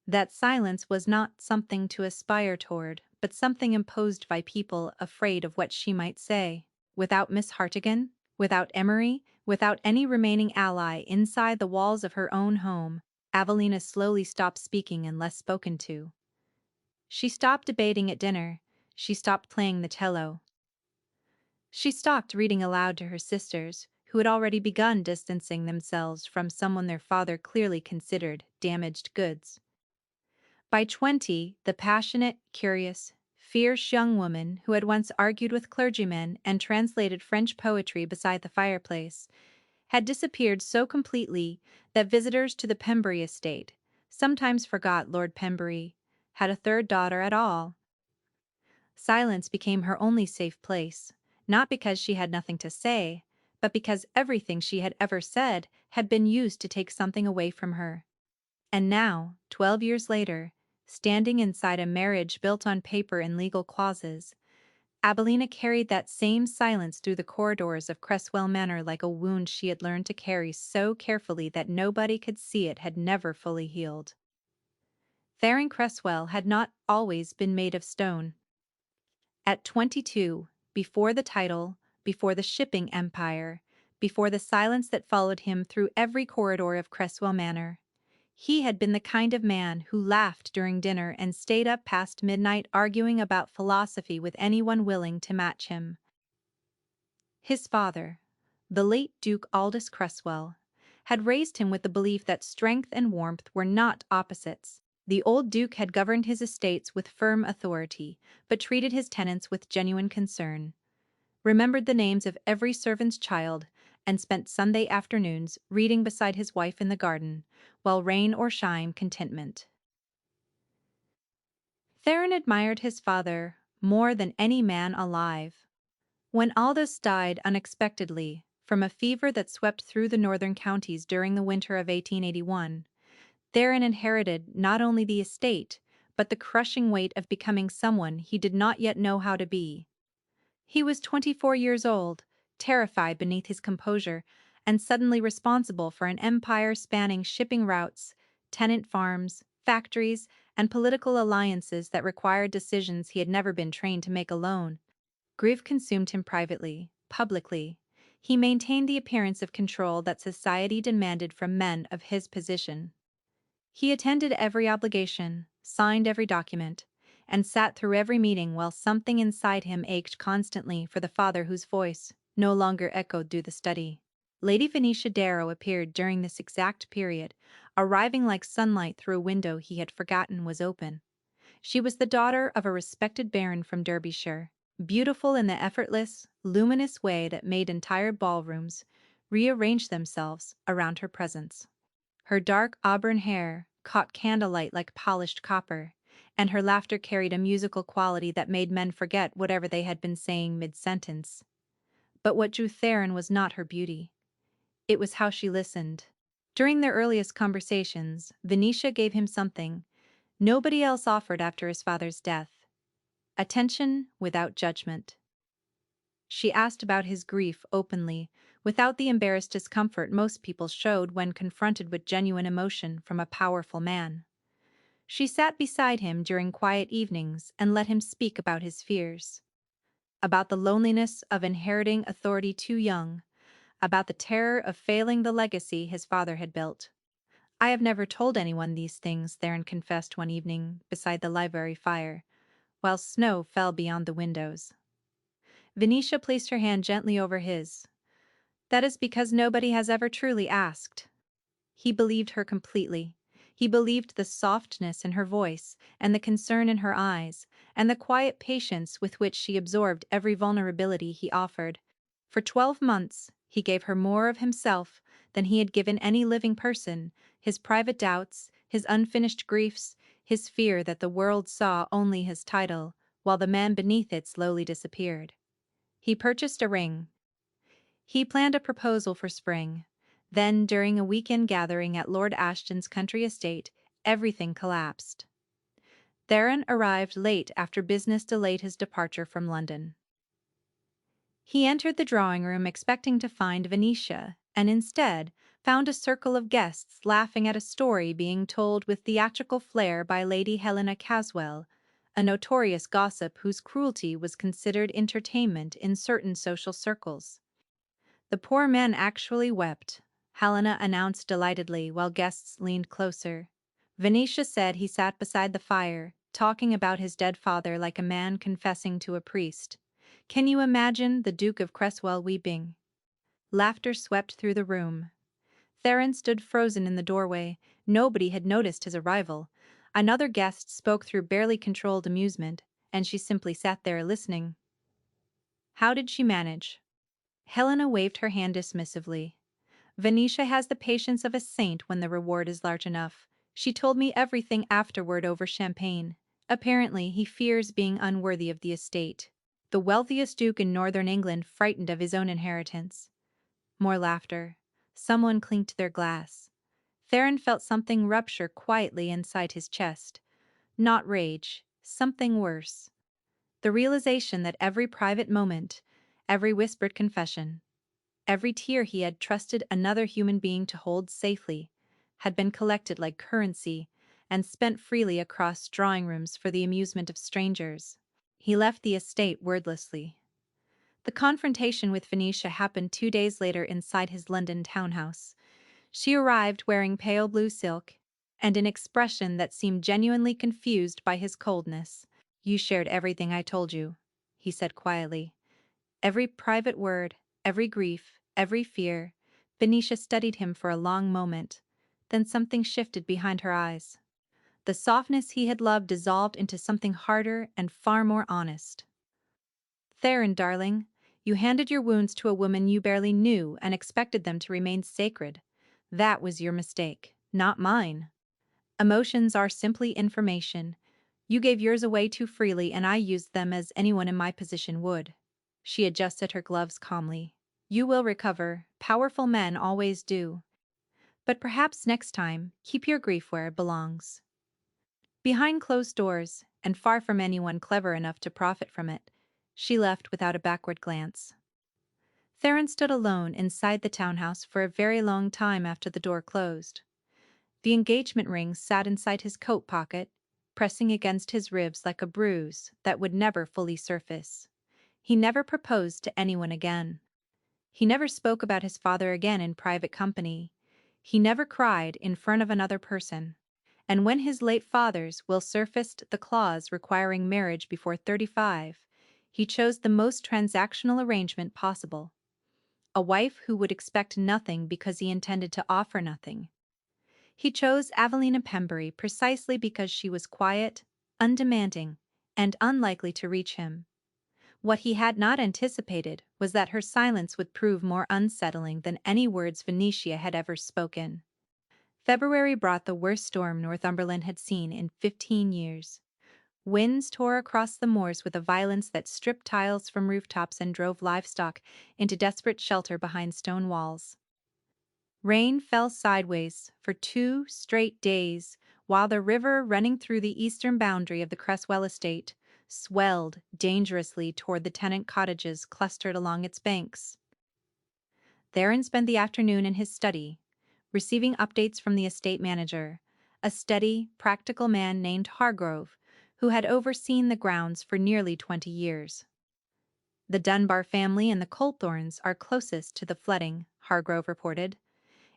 That silence was not something to aspire toward, but something imposed by people afraid of what she might say. Without Miss Hartigan, without Emery, without any remaining ally inside the walls of her own home, Evelina slowly stopped speaking unless spoken to. She stopped debating at dinner. She stopped playing the cello. She stopped reading aloud to her sisters, who had already begun distancing themselves from someone their father clearly considered damaged goods. By 20, the passionate, curious, fierce young woman who had once argued with clergymen and translated French poetry beside the fireplace had disappeared so completely that visitors to the Pembury estate sometimes forgot Lord Pembury had a third daughter at all. Silence became her only safe place, not because she had nothing to say, but because everything she had ever said had been used to take something away from her. And now, 12 years later, standing inside a marriage built on paper and legal clauses, Evelina carried that same silence through the corridors of Cresswell Manor like a wound she had learned to carry so carefully that nobody could see it had never fully healed. Theron Cresswell had not always been made of stone. At 22, before the title, before the shipping empire, before the silence that followed him through every corridor of Cresswell Manor, he had been the kind of man who laughed during dinner and stayed up past midnight arguing about philosophy with anyone willing to match him. His father, the late Duke Aldous Cresswell, had raised him with the belief that strength and warmth were not opposites. The old Duke had governed his estates with firm authority, but treated his tenants with genuine concern, remembered the names of every servant's child, and spent Sunday afternoons reading beside his wife in the garden, while rain or shine contentment. Theron admired his father more than any man alive. When Aldous died unexpectedly, from a fever that swept through the northern counties during the winter of 1881, Theron inherited not only the estate, but the crushing weight of becoming someone he did not yet know how to be. He was 24 years old, terrified beneath his composure, and suddenly responsible for an empire spanning shipping routes, tenant farms, factories, and political alliances that required decisions he had never been trained to make alone. Grief consumed him privately, publicly. He maintained the appearance of control that society demanded from men of his position. He attended every obligation, signed every document, and sat through every meeting while something inside him ached constantly for the father whose voice no longer echoed through the study. Lady Venetia Darrow appeared during this exact period, arriving like sunlight through a window he had forgotten was open. She was the daughter of a respected baron from Derbyshire, beautiful in the effortless, luminous way that made entire ballrooms rearrange themselves around her presence. Her dark auburn hair caught candlelight like polished copper, and her laughter carried a musical quality that made men forget whatever they had been saying mid-sentence. But what drew Theron was not her beauty. It was how she listened. During their earliest conversations, Venetia gave him something nobody else offered after his father's death: attention without judgment. She asked about his grief openly, without the embarrassed discomfort most people showed when confronted with genuine emotion from a powerful man. She sat beside him during quiet evenings and let him speak about his fears, about the loneliness of inheriting authority too young, about the terror of failing the legacy his father had built. "I have never told anyone these things," Theron confessed one evening beside the library fire, while snow fell beyond the windows. Venetia placed her hand gently over his. "That is because nobody has ever truly asked." He believed her completely. He believed the softness in her voice, and the concern in her eyes, and the quiet patience with which she absorbed every vulnerability he offered. For 12 months, he gave her more of himself than he had given any living person, his private doubts, his unfinished griefs, his fear that the world saw only his title, while the man beneath it slowly disappeared. He purchased a ring. He planned a proposal for spring. Then, during a weekend gathering at Lord Ashton's country estate, everything collapsed. Theron arrived late after business delayed his departure from London. He entered the drawing room expecting to find Venetia, and instead found a circle of guests laughing at a story being told with theatrical flair by Lady Helena Caswell, a notorious gossip whose cruelty was considered entertainment in certain social circles. "The poor man actually wept," Helena announced delightedly while guests leaned closer. Venetia said he sat beside the fire, talking about his dead father like a man confessing to a priest. "Can you imagine the Duke of Cresswell weeping?" Laughter swept through the room. Theron stood frozen in the doorway. Nobody had noticed his arrival. Another guest spoke through barely controlled amusement, and she simply sat there listening. How did she manage? Helena waved her hand dismissively. "Venetia has the patience of a saint when the reward is large enough. She told me everything afterward over champagne. Apparently, he fears being unworthy of the estate. The wealthiest duke in northern England frightened of his own inheritance." More laughter. Someone clinked their glass. Theron felt something rupture quietly inside his chest. Not rage, something worse. The realization that every private moment, every whispered confession, every tear he had trusted another human being to hold safely, had been collected like currency and spent freely across drawing rooms for the amusement of strangers. He left the estate wordlessly. The confrontation with Venetia happened 2 days later inside his London townhouse. She arrived wearing pale blue silk and an expression that seemed genuinely confused by his coldness. "You shared everything I told you," he said quietly. "Every private word, every grief, every fear." Venetia studied him for a long moment. Then something shifted behind her eyes. The softness he had loved dissolved into something harder and far more honest. "Theron, darling, you handed your wounds to a woman you barely knew and expected them to remain sacred. That was your mistake, not mine. Emotions are simply information. You gave yours away too freely and I used them as anyone in my position would. She adjusted her gloves calmly. You will recover, powerful men always do. But perhaps next time, keep your grief where it belongs. Behind closed doors, and far from anyone clever enough to profit from it, she left without a backward glance. Theron stood alone inside the townhouse for a very long time after the door closed. The engagement ring sat inside his coat pocket, pressing against his ribs like a bruise that would never fully surface. He never proposed to anyone again. He never spoke about his father again in private company. He never cried in front of another person. And when his late father's will surfaced the clause requiring marriage before 35, he chose the most transactional arrangement possible. A wife who would expect nothing because he intended to offer nothing. He chose Evelina Pembury precisely because she was quiet, undemanding, and unlikely to reach him. What he had not anticipated was that her silence would prove more unsettling than any words Venetia had ever spoken. February brought the worst storm Northumberland had seen in 15 years. Winds tore across the moors with a violence that stripped tiles from rooftops and drove livestock into desperate shelter behind stone walls. Rain fell sideways for 2 straight days, while the river running through the eastern boundary of the Cresswell estate swelled dangerously toward the tenant cottages clustered along its banks. Theron spent the afternoon in his study, receiving updates from the estate manager, a steady, practical man named Hargrove, who had overseen the grounds for nearly 20 years. The Dunbar family and the Colthorns are closest to the flooding, Hargrove reported.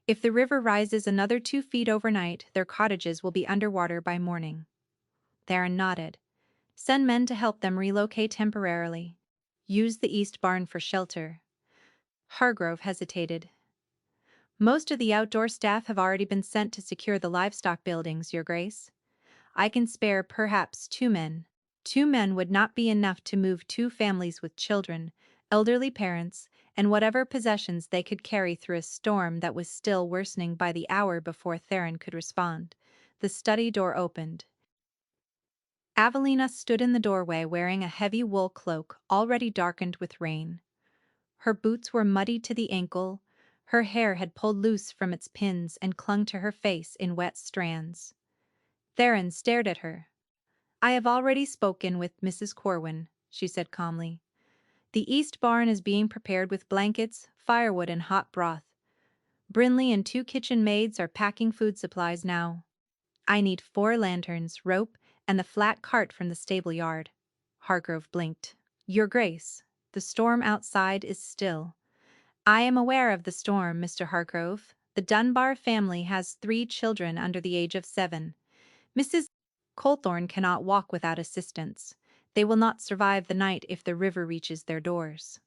If the river rises another 2 feet overnight, their cottages will be underwater by morning. Theron nodded. Send men to help them relocate temporarily. Use the east barn for shelter. Hargrove hesitated. Most of the outdoor staff have already been sent to secure the livestock buildings, Your Grace. I can spare perhaps 2 men. 2 men would not be enough to move 2 families with children, elderly parents, and whatever possessions they could carry through a storm that was still worsening by the hour before Theron could respond. The study door opened. Evelina stood in the doorway wearing a heavy wool cloak already darkened with rain. Her boots were muddy to the ankle, her hair had pulled loose from its pins and clung to her face in wet strands. Theron stared at her. I have already spoken with Mrs. Corwin, she said calmly. The east barn is being prepared with blankets, firewood, and hot broth. Brinley and 2 kitchen maids are packing food supplies now. I need 4 lanterns, rope, and the flat cart from the stable yard. Hargrove blinked. Your Grace, the storm outside is still. I am aware of the storm, Mr. Hargrove. The Dunbar family has 3 children under the age of 7. Mrs. Colthorne cannot walk without assistance. They will not survive the night if the river reaches their doors.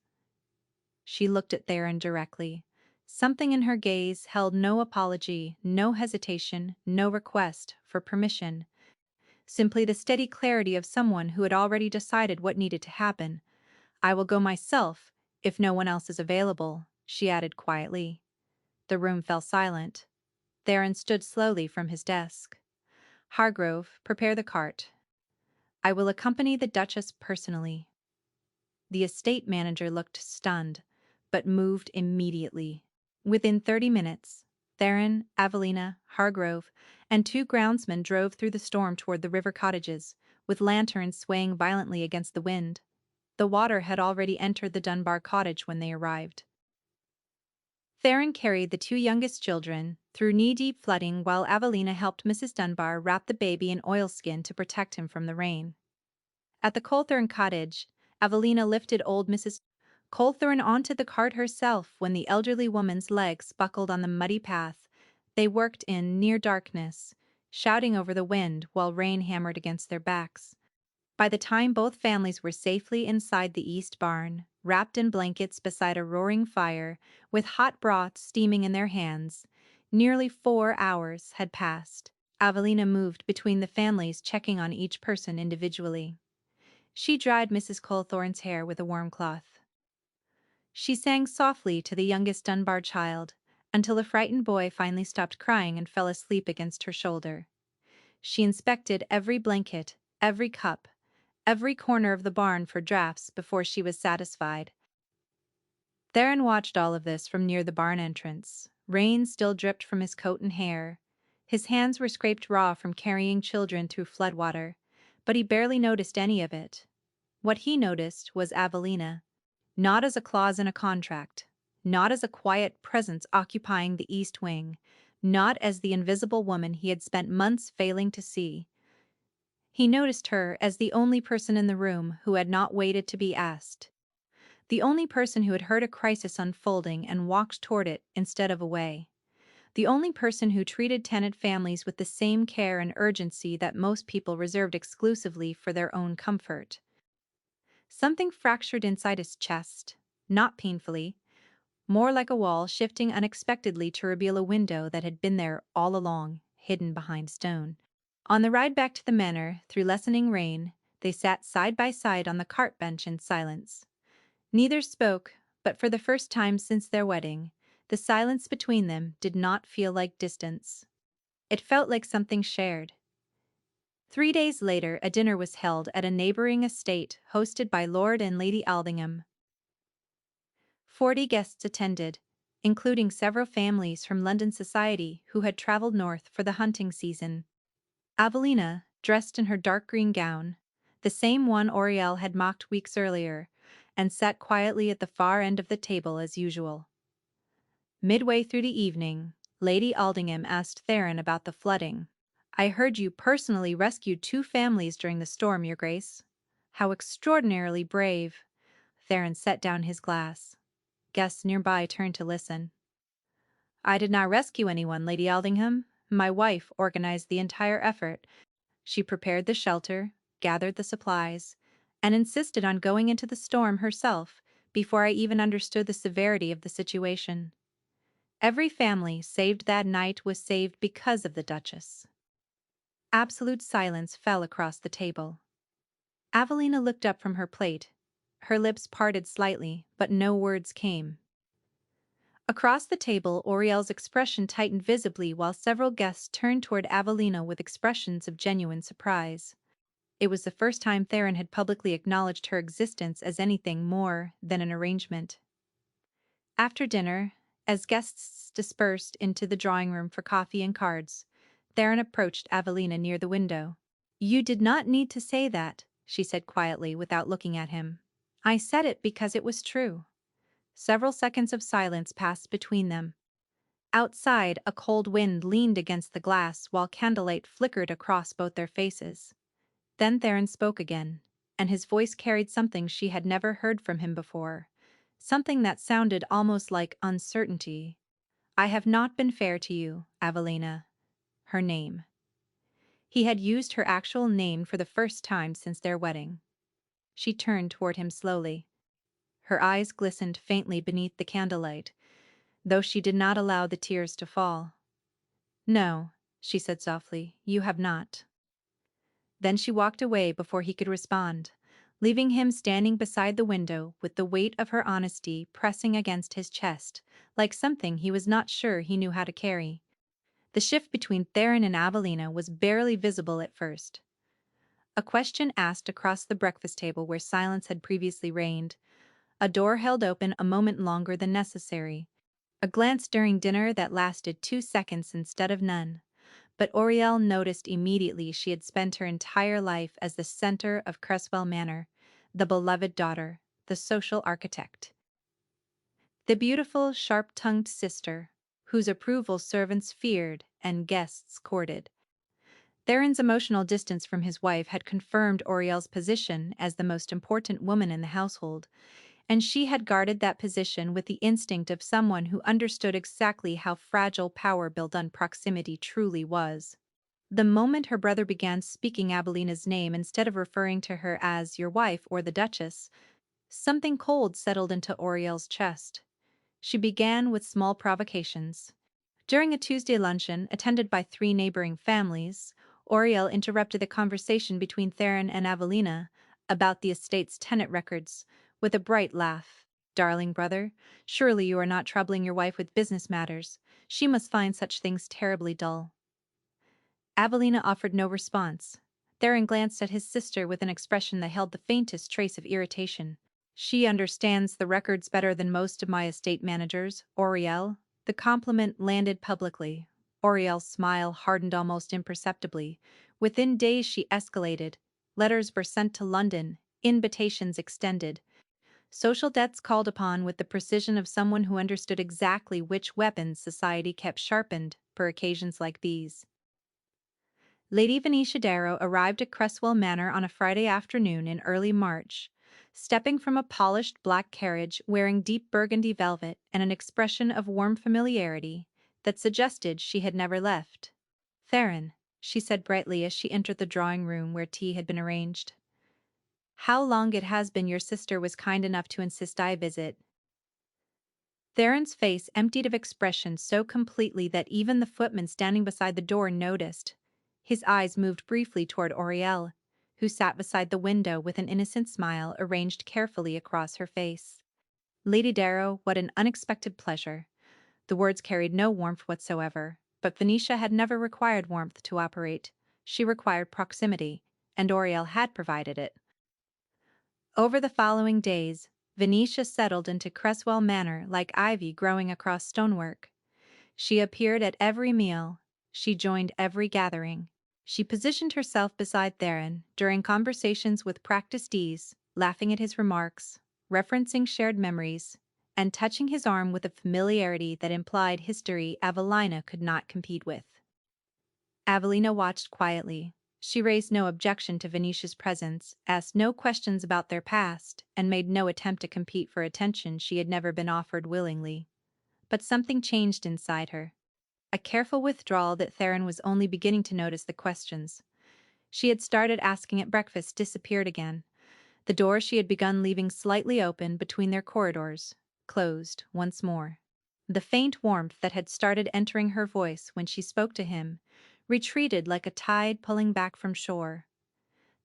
She looked at Theron directly. Something in her gaze held no apology, no hesitation, no request for permission. Simply the steady clarity of someone who had already decided what needed to happen. I will go myself, if no one else is available, she added quietly. The room fell silent. Theron stood slowly from his desk. Hargrove, prepare the cart. I will accompany the Duchess personally. The estate manager looked stunned, but moved immediately. Within 30 minutes, Theron, Evelina, Hargrove, and 2 groundsmen drove through the storm toward the river cottages, with lanterns swaying violently against the wind. The water had already entered the Dunbar cottage when they arrived. Theron carried the 2 youngest children through knee-deep flooding while Evelina helped Mrs. Dunbar wrap the baby in oilskin to protect him from the rain. At the Colthorne cottage, Evelina lifted old Mrs. Colthorne onto the cart herself when the elderly woman's legs buckled on the muddy path. They worked in near darkness, shouting over the wind while rain hammered against their backs. By the time both families were safely inside the east barn, wrapped in blankets beside a roaring fire, with hot broth steaming in their hands, nearly 4 hours had passed. Evelina moved between the families, checking on each person individually. She dried Mrs. Colthorne's hair with a warm cloth. She sang softly to the youngest Dunbar child, until the frightened boy finally stopped crying and fell asleep against her shoulder. She inspected every blanket, every cup, every corner of the barn for drafts before she was satisfied. Theron watched all of this from near the barn entrance. Rain still dripped from his coat and hair. His hands were scraped raw from carrying children through floodwater, but he barely noticed any of it. What he noticed was Avelina, not as a clause in a contract, not as a quiet presence occupying the East Wing, not as the invisible woman he had spent months failing to see. He noticed her as the only person in the room who had not waited to be asked. The only person who had heard a crisis unfolding and walked toward it instead of away. The only person who treated tenant families with the same care and urgency that most people reserved exclusively for their own comfort. Something fractured inside his chest, not painfully, more like a wall shifting unexpectedly to reveal a window that had been there all along, hidden behind stone. On the ride back to the manor, through lessening rain, they sat side by side on the cart bench in silence. Neither spoke, but for the first time since their wedding, the silence between them did not feel like distance. It felt like something shared. 3 days later, a dinner was held at a neighboring estate hosted by Lord and Lady Aldingham. 40 guests attended, including several families from London society who had traveled north for the hunting season. Avelina, dressed in her dark green gown, the same one Oriel had mocked weeks earlier, and sat quietly at the far end of the table as usual. Midway through the evening, Lady Aldingham asked Theron about the flooding. "I heard you personally rescued 2 families during the storm, Your Grace. How extraordinarily brave." Theron set down his glass. Guests nearby turned to listen. "I did not rescue anyone, Lady Aldingham. My wife organized the entire effort. She prepared the shelter, gathered the supplies, and insisted on going into the storm herself before I even understood the severity of the situation. Every family saved that night was saved because of the Duchess." Absolute silence fell across the table. Avelina looked up from her plate. Her lips parted slightly, but no words came. Across the table, Oriel's expression tightened visibly while several guests turned toward Avelina with expressions of genuine surprise. It was the first time Theron had publicly acknowledged her existence as anything more than an arrangement. After dinner, as guests dispersed into the drawing room for coffee and cards, Theron approached Avelina near the window. "You did not need to say that," she said quietly without looking at him. "I said it because it was true." Several seconds of silence passed between them. Outside, a cold wind leaned against the glass while candlelight flickered across both their faces. Then Theron spoke again, and his voice carried something she had never heard from him before, something that sounded almost like uncertainty. "I have not been fair to you, Avelina." Her name. He had used her actual name for the first time since their wedding. She turned toward him slowly. Her eyes glistened faintly beneath the candlelight, though she did not allow the tears to fall. "No," she said softly, "you have not." Then she walked away before he could respond, leaving him standing beside the window with the weight of her honesty pressing against his chest, like something he was not sure he knew how to carry. The shift between Theron and Avelina was barely visible at first. A question asked across the breakfast table where silence had previously reigned. A door held open a moment longer than necessary. A glance during dinner that lasted 2 seconds instead of none. But Oriel noticed immediately she had spent her entire life as the center of Cresswell Manor, the beloved daughter, the social architect. The beautiful, sharp-tongued sister, whose approval servants feared and guests courted. Theron's emotional distance from his wife had confirmed Oriel's position as the most important woman in the household, and she had guarded that position with the instinct of someone who understood exactly how fragile power built on proximity truly was. The moment her brother began speaking Avelina's name instead of referring to her as your wife or the Duchess, something cold settled into Oriel's chest. She began with small provocations. During a Tuesday luncheon attended by 3 neighboring families, Oriel interrupted the conversation between Theron and Avelina about the estate's tenant records with a bright laugh. "Darling brother, surely you are not troubling your wife with business matters. She must find such things terribly dull." Avelina offered no response. Theron glanced at his sister with an expression that held the faintest trace of irritation. She understands the records better than most of my estate managers, Oriel. The compliment landed publicly. Oriel's smile hardened almost imperceptibly. Within days she escalated. Letters were sent to London, invitations extended. Social debts called upon with the precision of someone who understood exactly which weapons society kept sharpened for occasions like these. Lady Venetia Darrow arrived at Cresswell Manor on a Friday afternoon in early March, stepping from a polished black carriage wearing deep burgundy velvet and an expression of warm familiarity that suggested she had never left. "Theron," she said brightly as she entered the drawing-room where tea had been arranged. "How long it has been your sister was kind enough to insist I visit." Theron's face emptied of expression so completely that even the footman standing beside the door noticed. His eyes moved briefly toward Oriel, who sat beside the window with an innocent smile arranged carefully across her face. "Lady Darrow, what an unexpected pleasure." The words carried no warmth whatsoever, but Venetia had never required warmth to operate. She required proximity, and Oriel had provided it. Over the following days, Venetia settled into Cresswell Manor like ivy growing across stonework. She appeared at every meal. She joined every gathering. She positioned herself beside Theron during conversations with practiced ease, laughing at his remarks, referencing shared memories, and touching his arm with a familiarity that implied history Evelina could not compete with. Evelina watched quietly. She raised no objection to Venetia's presence, asked no questions about their past, and made no attempt to compete for attention she had never been offered willingly. But something changed inside her. A careful withdrawal that Theron was only beginning to notice the questions she had started asking at breakfast disappeared again. The door she had begun leaving slightly open between their corridors closed once more. The faint warmth that had started entering her voice when she spoke to him retreated like a tide pulling back from shore.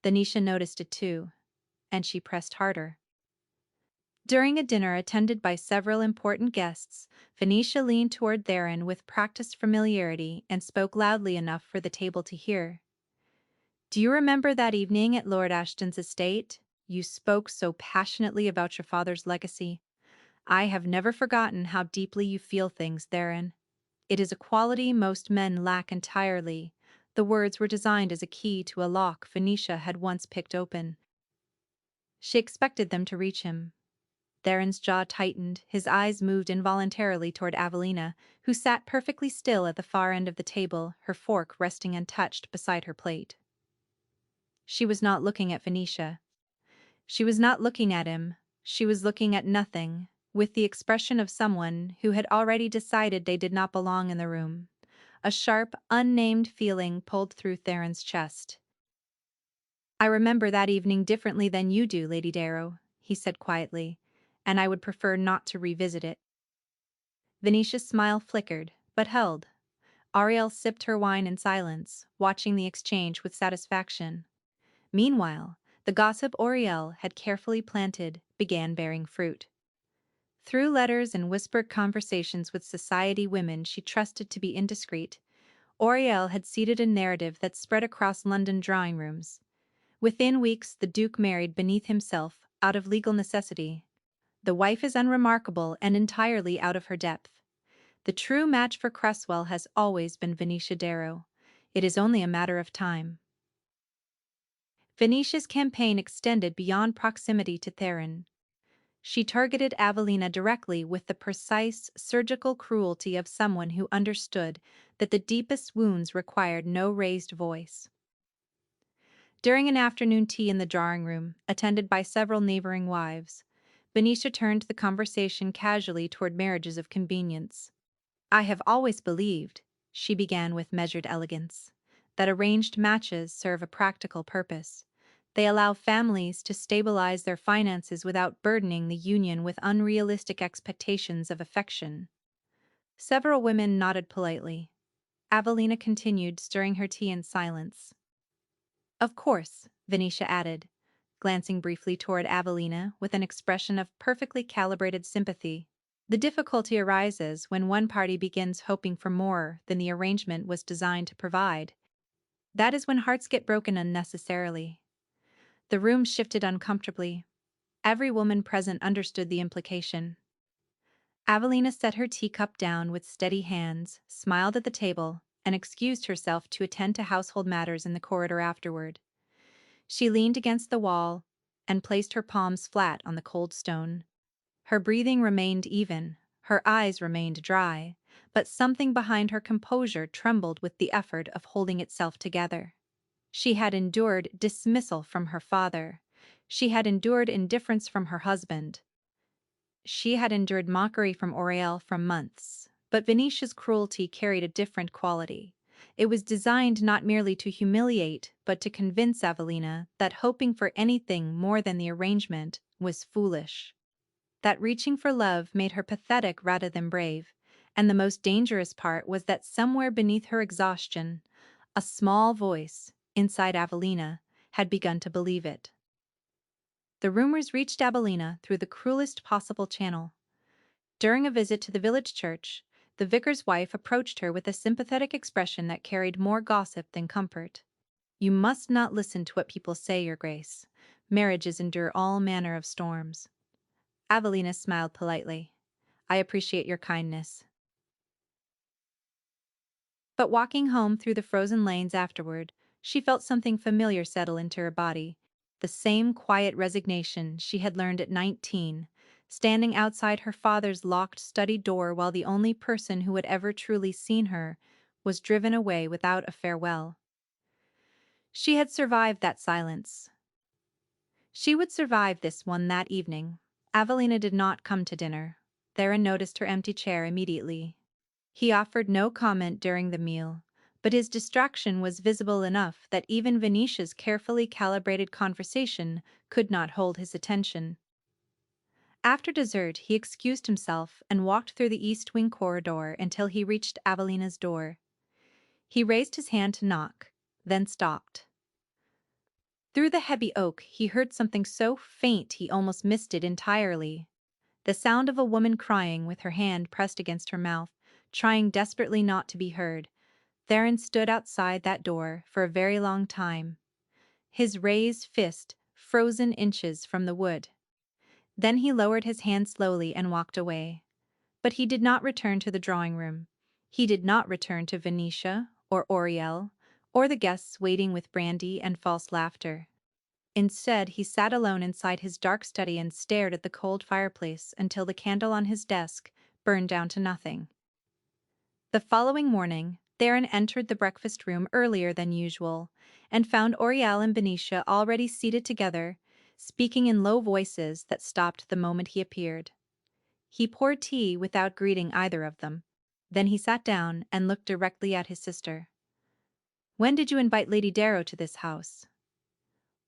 Venetia noticed it too, and she pressed harder. During a dinner attended by several important guests, Venetia leaned toward Theron with practiced familiarity and spoke loudly enough for the table to hear. "Do you remember that evening at Lord Ashton's estate? You spoke so passionately about your father's legacy. I have never forgotten how deeply you feel things, Theron. It is a quality most men lack entirely." The words were designed as a key to a lock Venetia had once picked open. She expected them to reach him. Theron's jaw tightened, his eyes moved involuntarily toward Avelina, who sat perfectly still at the far end of the table, her fork resting untouched beside her plate. She was not looking at Venetia. She was not looking at him. She was looking at nothing, with the expression of someone who had already decided they did not belong in the room. A sharp, unnamed feeling pulled through Theron's chest. "I remember that evening differently than you do, Lady Darrow," he said quietly, "and I would prefer not to revisit it." Venetia's smile flickered, but held. Ariel sipped her wine in silence, watching the exchange with satisfaction. Meanwhile, the gossip Oriel had carefully planted began bearing fruit. Through letters and whispered conversations with society women she trusted to be indiscreet, Oriel had seeded a narrative that spread across London drawing-rooms. Within weeks the Duke married beneath himself, out of legal necessity. The wife is unremarkable and entirely out of her depth. The true match for Cresswell has always been Venetia Darrow. It is only a matter of time. Venetia's campaign extended beyond proximity to Theron. She targeted Avelina directly with the precise, surgical cruelty of someone who understood that the deepest wounds required no raised voice. During an afternoon tea in the drawing-room, attended by several neighboring wives, Venetia turned the conversation casually toward marriages of convenience. "I have always believed," she began with measured elegance, "that arranged matches serve a practical purpose. They allow families to stabilize their finances without burdening the union with unrealistic expectations of affection." Several women nodded politely. Avelina continued, stirring her tea in silence. "Of course," Venetia added, glancing briefly toward Avelina with an expression of perfectly calibrated sympathy. "The difficulty arises when one party begins hoping for more than the arrangement was designed to provide." That is when hearts get broken unnecessarily. The room shifted uncomfortably. Every woman present understood the implication. Avelina set her teacup down with steady hands, smiled at the table, and excused herself to attend to household matters in the corridor afterward. She leaned against the wall and placed her palms flat on the cold stone. Her breathing remained even, her eyes remained dry, but something behind her composure trembled with the effort of holding itself together. She had endured dismissal from her father. She had endured indifference from her husband. She had endured mockery from Auriel for months. But Venetia's cruelty carried a different quality. It was designed not merely to humiliate, but to convince Avelina that hoping for anything more than the arrangement was foolish. That reaching for love made her pathetic rather than brave, and the most dangerous part was that somewhere beneath her exhaustion, a small voice, inside Avelina, had begun to believe it. The rumors reached Avelina through the cruelest possible channel. During a visit to the village church, the vicar's wife approached her with a sympathetic expression that carried more gossip than comfort. "You must not listen to what people say, Your Grace. Marriages endure all manner of storms." Avelina smiled politely. "I appreciate your kindness." But walking home through the frozen lanes afterward, she felt something familiar settle into her body. The same quiet resignation she had learned at 19, standing outside her father's locked study door while the only person who had ever truly seen her was driven away without a farewell. She had survived that silence. She would survive this one that evening. Avelina did not come to dinner. Theron noticed her empty chair immediately. He offered no comment during the meal, but his distraction was visible enough that even Venetia's carefully calibrated conversation could not hold his attention. After dessert, he excused himself and walked through the east wing corridor until he reached Avelina's door. He raised his hand to knock, then stopped. Through the heavy oak, he heard something so faint he almost missed it entirely. The sound of a woman crying with her hand pressed against her mouth, trying desperately not to be heard. Theron stood outside that door for a very long time, his raised fist frozen inches from the wood. Then he lowered his hand slowly and walked away. But he did not return to the drawing room. He did not return to Venetia or Auriel or the guests waiting with brandy and false laughter. Instead, he sat alone inside his dark study and stared at the cold fireplace until the candle on his desk burned down to nothing. The following morning, Theron entered the breakfast room earlier than usual and found Auriel and Benicia already seated together, speaking in low voices that stopped the moment he appeared. He poured tea without greeting either of them. Then he sat down and looked directly at his sister. "When did you invite Lady Darrow to this house?"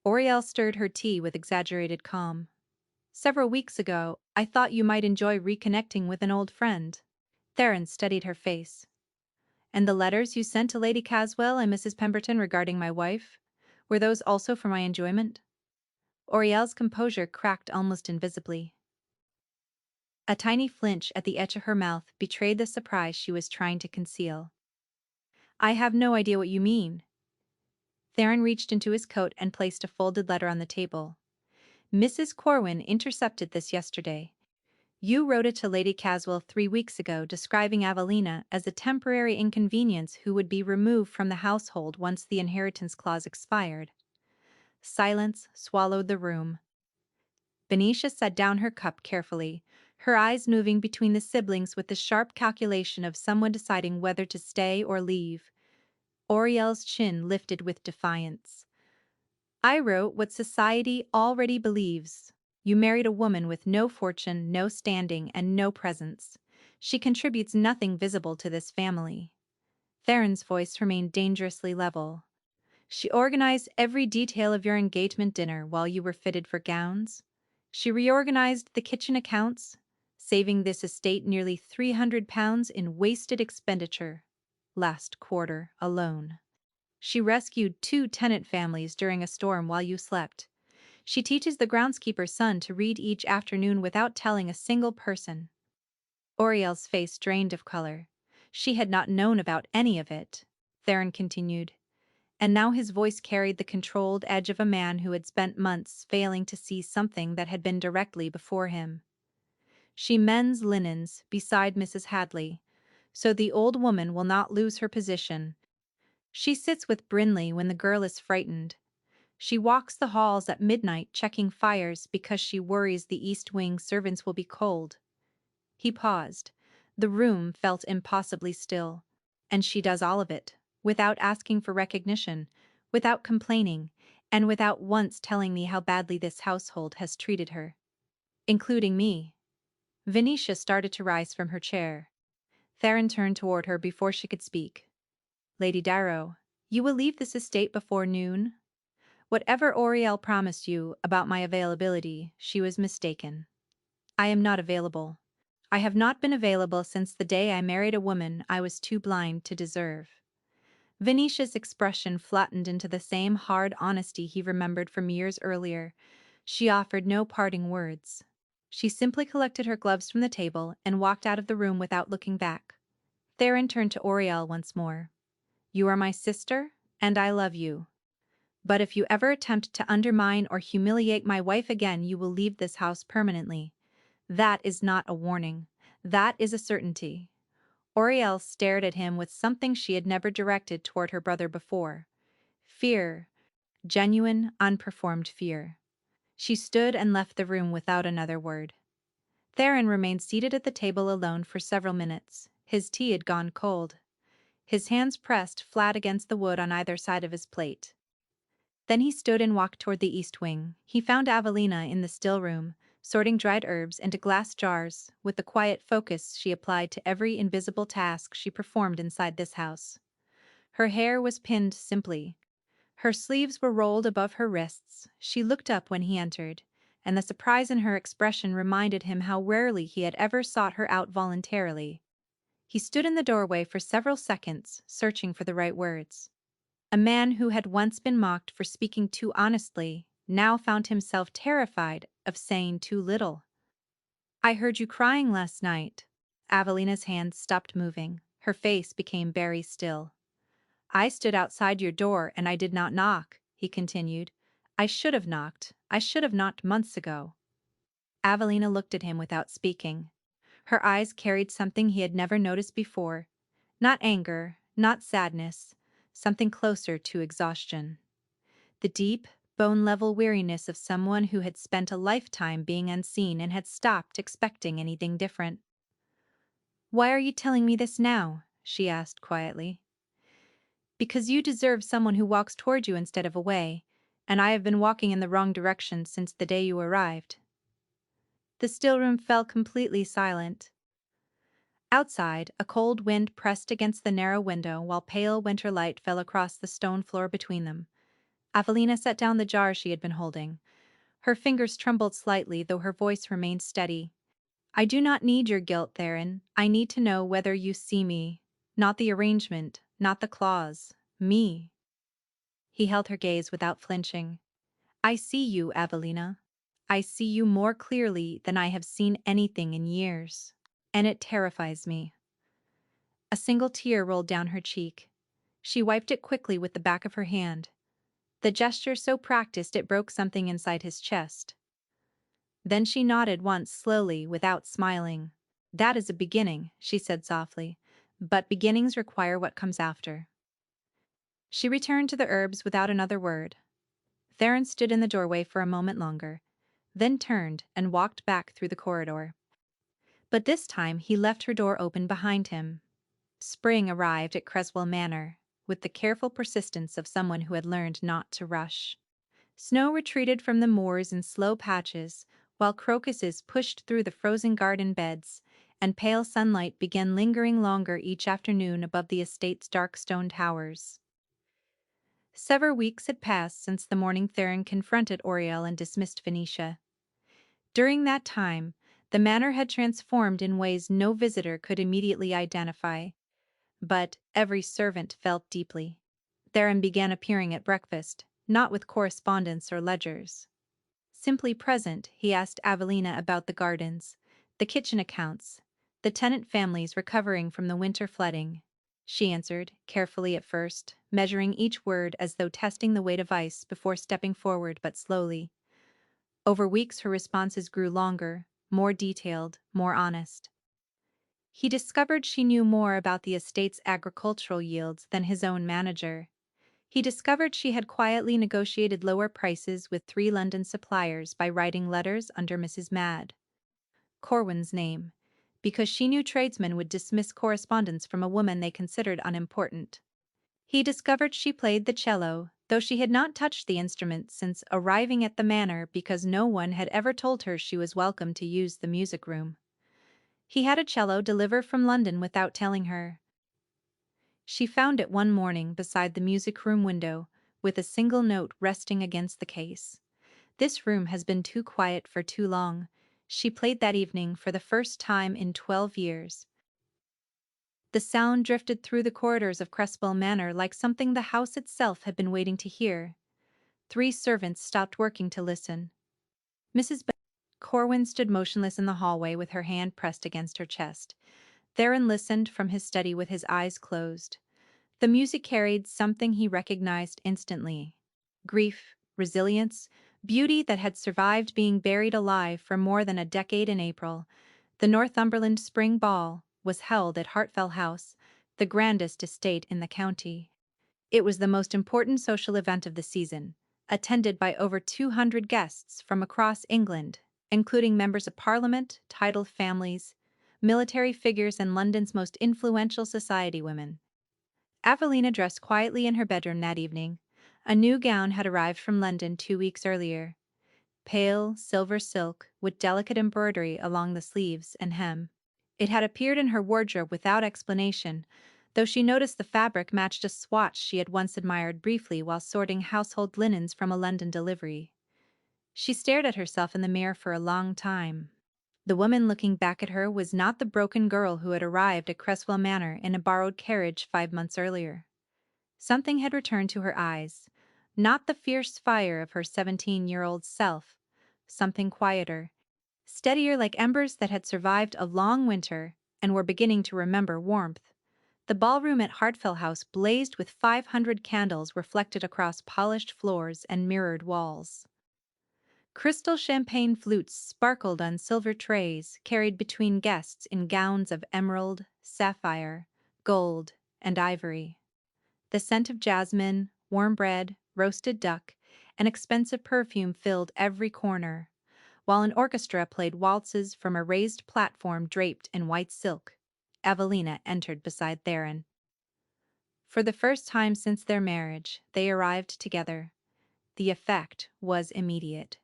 Auriel stirred her tea with exaggerated calm. "Several weeks ago. I thought you might enjoy reconnecting with an old friend." Theron studied her face. "And the letters you sent to Lady Caswell and Mrs. Pemberton regarding my wife? Were those also for my enjoyment?" Auriel's composure cracked almost invisibly. A tiny flinch at the edge of her mouth betrayed the surprise she was trying to conceal. "I have no idea what you mean." Theron reached into his coat and placed a folded letter on the table. "Mrs. Corwin intercepted this yesterday. You wrote it to Lady Caswell 3 weeks ago describing Avelina as a temporary inconvenience who would be removed from the household once the inheritance clause expired." Silence swallowed the room. Benicia set down her cup carefully, her eyes moving between the siblings with the sharp calculation of someone deciding whether to stay or leave. Auriel's chin lifted with defiance. "I wrote what society already believes. You married a woman with no fortune, no standing, and no presence. She contributes nothing visible to this family." Theron's voice remained dangerously level. "She organized every detail of your engagement dinner while you were fitted for gowns. She reorganized the kitchen accounts, saving this estate nearly £300 in wasted expenditure last quarter alone. She rescued 2 tenant families during a storm while you slept. She teaches the groundskeeper's son to read each afternoon without telling a single person." Auriel's face drained of color. She had not known about any of it. Theron continued. and now his voice carried the controlled edge of a man who had spent months failing to see something that had been directly before him. She mends linens beside Mrs. Hadley, so the old woman will not lose her position. She sits with Brinley when the girl is frightened. She walks the halls at midnight checking fires because she worries the East Wing servants will be cold. He paused. The room felt impossibly still. And she does all of it, without asking for recognition, without complaining, and without once telling me how badly this household has treated her. Including me. Venetia started to rise from her chair. Theron turned toward her before she could speak. Lady Darrow, you will leave this estate before noon? Whatever Oriel promised you about my availability, she was mistaken. I am not available. I have not been available since the day I married a woman I was too blind to deserve. Venetia's expression flattened into the same hard honesty he remembered from years earlier. She offered no parting words. She simply collected her gloves from the table and walked out of the room without looking back. Theron turned to Oriel once more. You are my sister, and I love you. But if you ever attempt to undermine or humiliate my wife again, you will leave this house permanently. That is not a warning. That is a certainty. Oriel stared at him with something she had never directed toward her brother before. Fear. Genuine, unperformed fear. She stood and left the room without another word. Theron remained seated at the table alone for several minutes. His tea had gone cold. His hands pressed flat against the wood on either side of his plate. Then he stood and walked toward the east wing. He found Avelina in the still room, sorting dried herbs into glass jars with the quiet focus she applied to every invisible task she performed inside this house. Her hair was pinned simply. Her sleeves were rolled above her wrists. She looked up when he entered, and the surprise in her expression reminded him how rarely he had ever sought her out voluntarily. He stood in the doorway for several seconds, searching for the right words. A man who had once been mocked for speaking too honestly now found himself terrified of saying too little. I heard you crying last night. Avelina's hands stopped moving. Her face became very still. I stood outside your door and I did not knock, he continued. I should have knocked. I should have knocked months ago. Avelina looked at him without speaking. Her eyes carried something he had never noticed before. Not anger, not sadness, something closer to exhaustion. The deep, bone-level weariness of someone who had spent a lifetime being unseen and had stopped expecting anything different. Why are you telling me this now? She asked quietly. Because you deserve someone who walks toward you instead of away, and I have been walking in the wrong direction since the day you arrived. The still room fell completely silent. Outside, a cold wind pressed against the narrow window while pale winter light fell across the stone floor between them. Avelina set down the jar she had been holding. Her fingers trembled slightly, though her voice remained steady. I do not need your guilt, Theron. I need to know whether you see me. Not the arrangement, not the clause. Me. He held her gaze without flinching. I see you, Avelina. I see you more clearly than I have seen anything in years. And it terrifies me. A single tear rolled down her cheek. She wiped it quickly with the back of her hand. The gesture so practiced it broke something inside his chest. Then she nodded once slowly, without smiling. That is a beginning, she said softly, but beginnings require what comes after. She returned to the herbs without another word. Theron stood in the doorway for a moment longer, then turned and walked back through the corridor. But this time he left her door open behind him. Spring arrived at Creswell Manor, with the careful persistence of someone who had learned not to rush. Snow retreated from the moors in slow patches, while crocuses pushed through the frozen garden beds, and pale sunlight began lingering longer each afternoon above the estate's dark stone towers. Several weeks had passed since the morning Theron confronted Oriel and dismissed Venetia. During that time, the manor had transformed in ways no visitor could immediately identify, but every servant felt deeply. Theron began appearing at breakfast, not with correspondence or ledgers. Simply present, he asked Avelina about the gardens, the kitchen accounts, the tenant families recovering from the winter flooding. she answered, carefully at first, measuring each word as though testing the weight of ice before stepping forward but slowly. Over weeks her responses grew longer, more detailed, more honest. He discovered she knew more about the estate's agricultural yields than his own manager. He discovered she had quietly negotiated lower prices with 3 London suppliers by writing letters under Mrs. Corwin's name, because she knew tradesmen would dismiss correspondence from a woman they considered unimportant. He discovered she played the cello, though she had not touched the instrument since arriving at the manor because no one had ever told her she was welcome to use the music room. He had a cello delivered from London without telling her. She found it one morning beside the music room window, with a single note resting against the case. "This room has been too quiet for too long," she played that evening for the first time in 12 years. The sound drifted through the corridors of Cresswell Manor like something the house itself had been waiting to hear. 3 servants stopped working to listen. Mrs. Corwin stood motionless in the hallway with her hand pressed against her chest. Theron listened from his study with his eyes closed. The music carried something he recognized instantly: grief, resilience, beauty that had survived being buried alive for more than a decade. In April, the Northumberland Spring Ball was held at Hartfell House, the grandest estate in the county. It was the most important social event of the season, attended by over 200 guests from across England, including members of Parliament, titled families, military figures, and London's most influential society women. Evelina dressed quietly in her bedroom that evening. A new gown had arrived from London 2 weeks earlier. Pale, silver silk, with delicate embroidery along the sleeves and hem. It had appeared in her wardrobe without explanation, though she noticed the fabric matched a swatch she had once admired briefly while sorting household linens from a London delivery. She stared at herself in the mirror for a long time. The woman looking back at her was not the broken girl who had arrived at Cresswell Manor in a borrowed carriage 5 months earlier. Something had returned to her eyes, not the fierce fire of her 17-year-old self, something quieter, steadier, like embers that had survived a long winter and were beginning to remember warmth. The ballroom at Hartfell House blazed with 500 candles reflected across polished floors and mirrored walls. Crystal champagne flutes sparkled on silver trays carried between guests in gowns of emerald, sapphire, gold, and ivory. The scent of jasmine, warm bread, roasted duck, and expensive perfume filled every corner, while an orchestra played waltzes from a raised platform draped in white silk. Evelina entered beside Theron. For the first time since their marriage, they arrived together. The effect was immediate.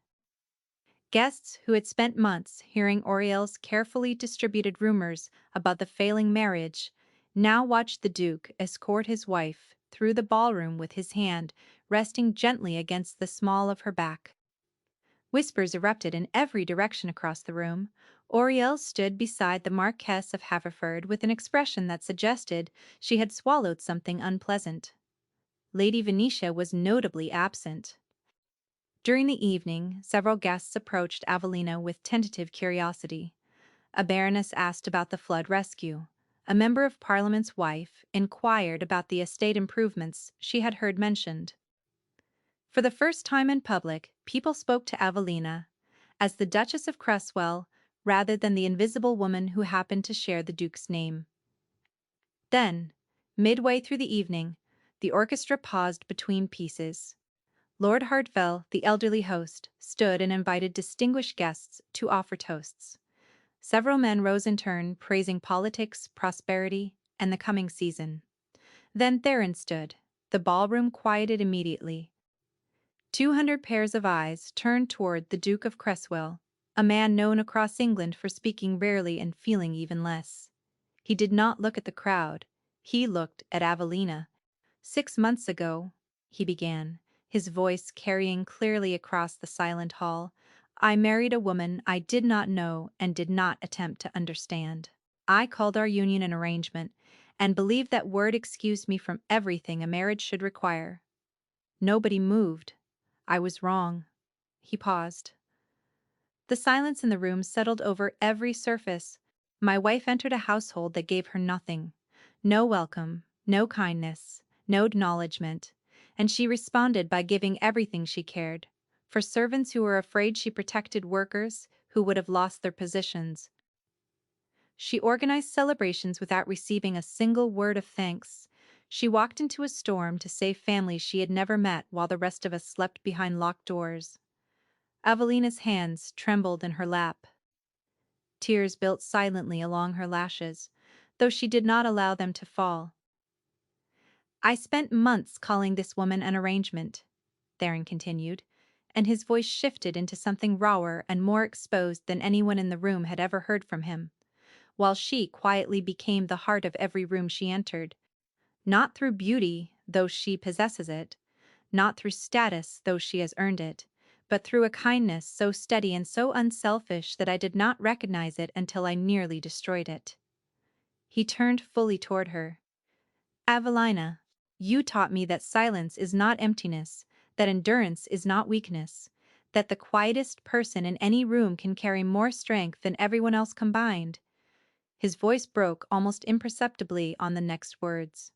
Guests who had spent months hearing Oriel's carefully distributed rumors about the failing marriage now watched the Duke escort his wife through the ballroom with his hand resting gently against the small of her back. Whispers erupted in every direction across the room. Oriel stood beside the Marquess of Haverford with an expression that suggested she had swallowed something unpleasant. Lady Venetia was notably absent. During the evening, several guests approached Evelina with tentative curiosity. A baroness asked about the flood rescue. A member of Parliament's wife inquired about the estate improvements she had heard mentioned. For the first time in public, people spoke to Evelina as the Duchess of Cresswell rather than the invisible woman who happened to share the Duke's name. Then, midway through the evening, the orchestra paused between pieces. Lord Hartfell, the elderly host, stood and invited distinguished guests to offer toasts. Several men rose in turn, praising politics, prosperity, and the coming season. Then Theron stood. The ballroom quieted immediately. 200 pairs of eyes turned toward the Duke of Cresswell, a man known across England for speaking rarely and feeling even less. He did not look at the crowd. He looked at Evelina. "6 months ago," he began, his voice carrying clearly across the silent hall, "I married a woman I did not know and did not attempt to understand. I called our union an arrangement, and believed that word excused me from everything a marriage should require. Nobody moved. I was wrong." He paused. The silence in the room settled over every surface. "My wife entered a household that gave her nothing. No welcome, No kindness, no acknowledgement, and she responded by giving everything she cared. For servants who were afraid, she protected workers who would have lost their positions. She organized celebrations without receiving a single word of thanks. She walked into a storm to save families she had never met while the rest of us slept behind locked doors. Evelina's hands trembled in her lap. Tears built silently along her lashes, though she did not allow them to fall. I spent months calling this woman an arrangement, Theron continued, and his voice shifted into something rawer and more exposed than anyone in the room had ever heard from him, while she quietly became the heart of every room she entered. Not through beauty, though she possesses it, not through status, though she has earned it, but through a kindness so steady and so unselfish that I did not recognize it until I nearly destroyed it. He turned fully toward her. Avelina, you taught me that silence is not emptiness, that endurance is not weakness, that the quietest person in any room can carry more strength than everyone else combined. His voice broke almost imperceptibly on the next words.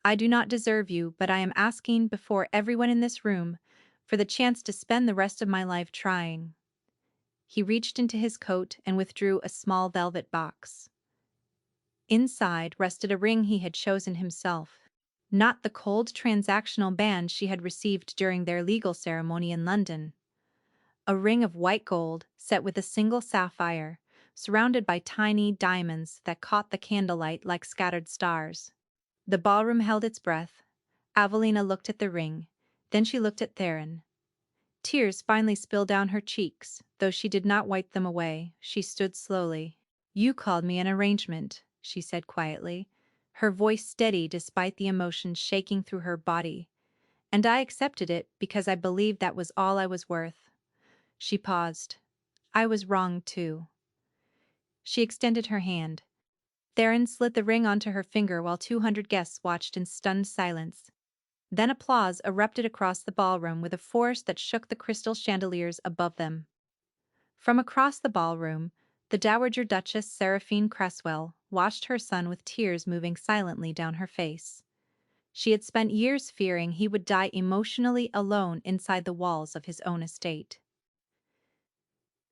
I do not deserve you, but I am asking before everyone in this room for the chance to spend the rest of my life trying. He reached into his coat and withdrew a small velvet box. Inside rested a ring he had chosen himself, not the cold transactional band she had received during their legal ceremony in London. A ring of white gold set with a single sapphire, surrounded by tiny diamonds that caught the candlelight like scattered stars. The ballroom held its breath. Avelina looked at the ring, then she looked at Theron. Tears finally spilled down her cheeks, though she did not wipe them away. She stood slowly. You called me an arrangement, she said quietly, her voice steady despite the emotion shaking through her body. And I accepted it because I believed that was all I was worth. She paused. I was wrong, too. She extended her hand. Theron slid the ring onto her finger while 200 guests watched in stunned silence. Then applause erupted across the ballroom with a force that shook the crystal chandeliers above them. From across the ballroom, the Dowager Duchess Seraphine Cresswell watched her son with tears moving silently down her face. She had spent years fearing he would die emotionally alone inside the walls of his own estate.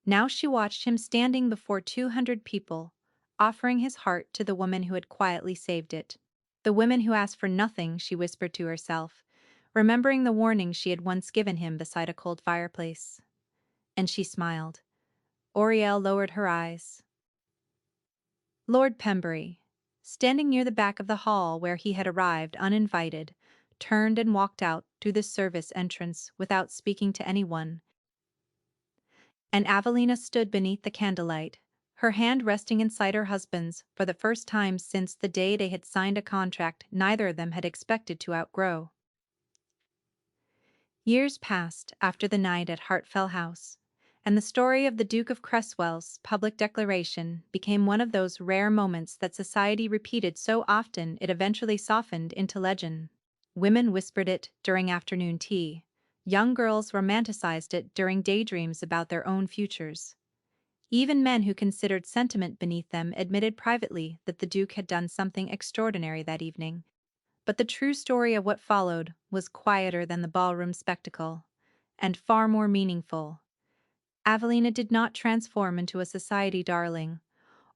Now she watched him standing before 200 people, offering his heart to the woman who had quietly saved it. The woman who asked for nothing, she whispered to herself, remembering the warning she had once given him beside a cold fireplace. And she smiled. Oriel lowered her eyes. Lord Pembury, standing near the back of the hall where he had arrived uninvited, turned and walked out through the service entrance without speaking to anyone. And Avelina stood beneath the candlelight, her hand resting inside her husband's for the first time since the day they had signed a contract neither of them had expected to outgrow. Years passed after the night at Hartfell House, and the story of the Duke of Cresswell's public declaration became one of those rare moments that society repeated so often it eventually softened into legend. Women whispered it during afternoon tea. Young girls romanticized it during daydreams about their own futures. Even men who considered sentiment beneath them admitted privately that the Duke had done something extraordinary that evening. But the true story of what followed was quieter than the ballroom spectacle, and far more meaningful. Avelina did not transform into a society darling,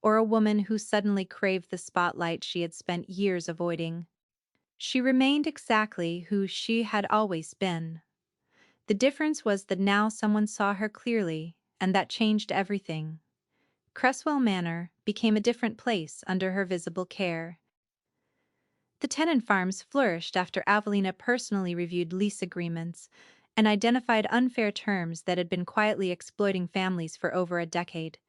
or a woman who suddenly craved the spotlight she had spent years avoiding. She remained exactly who she had always been. The difference was that now someone saw her clearly, and that changed everything. Cresswell Manor became a different place under her visible care. The tenant farms flourished after Avelina personally reviewed lease agreements and identified unfair terms that had been quietly exploiting families for over a decade.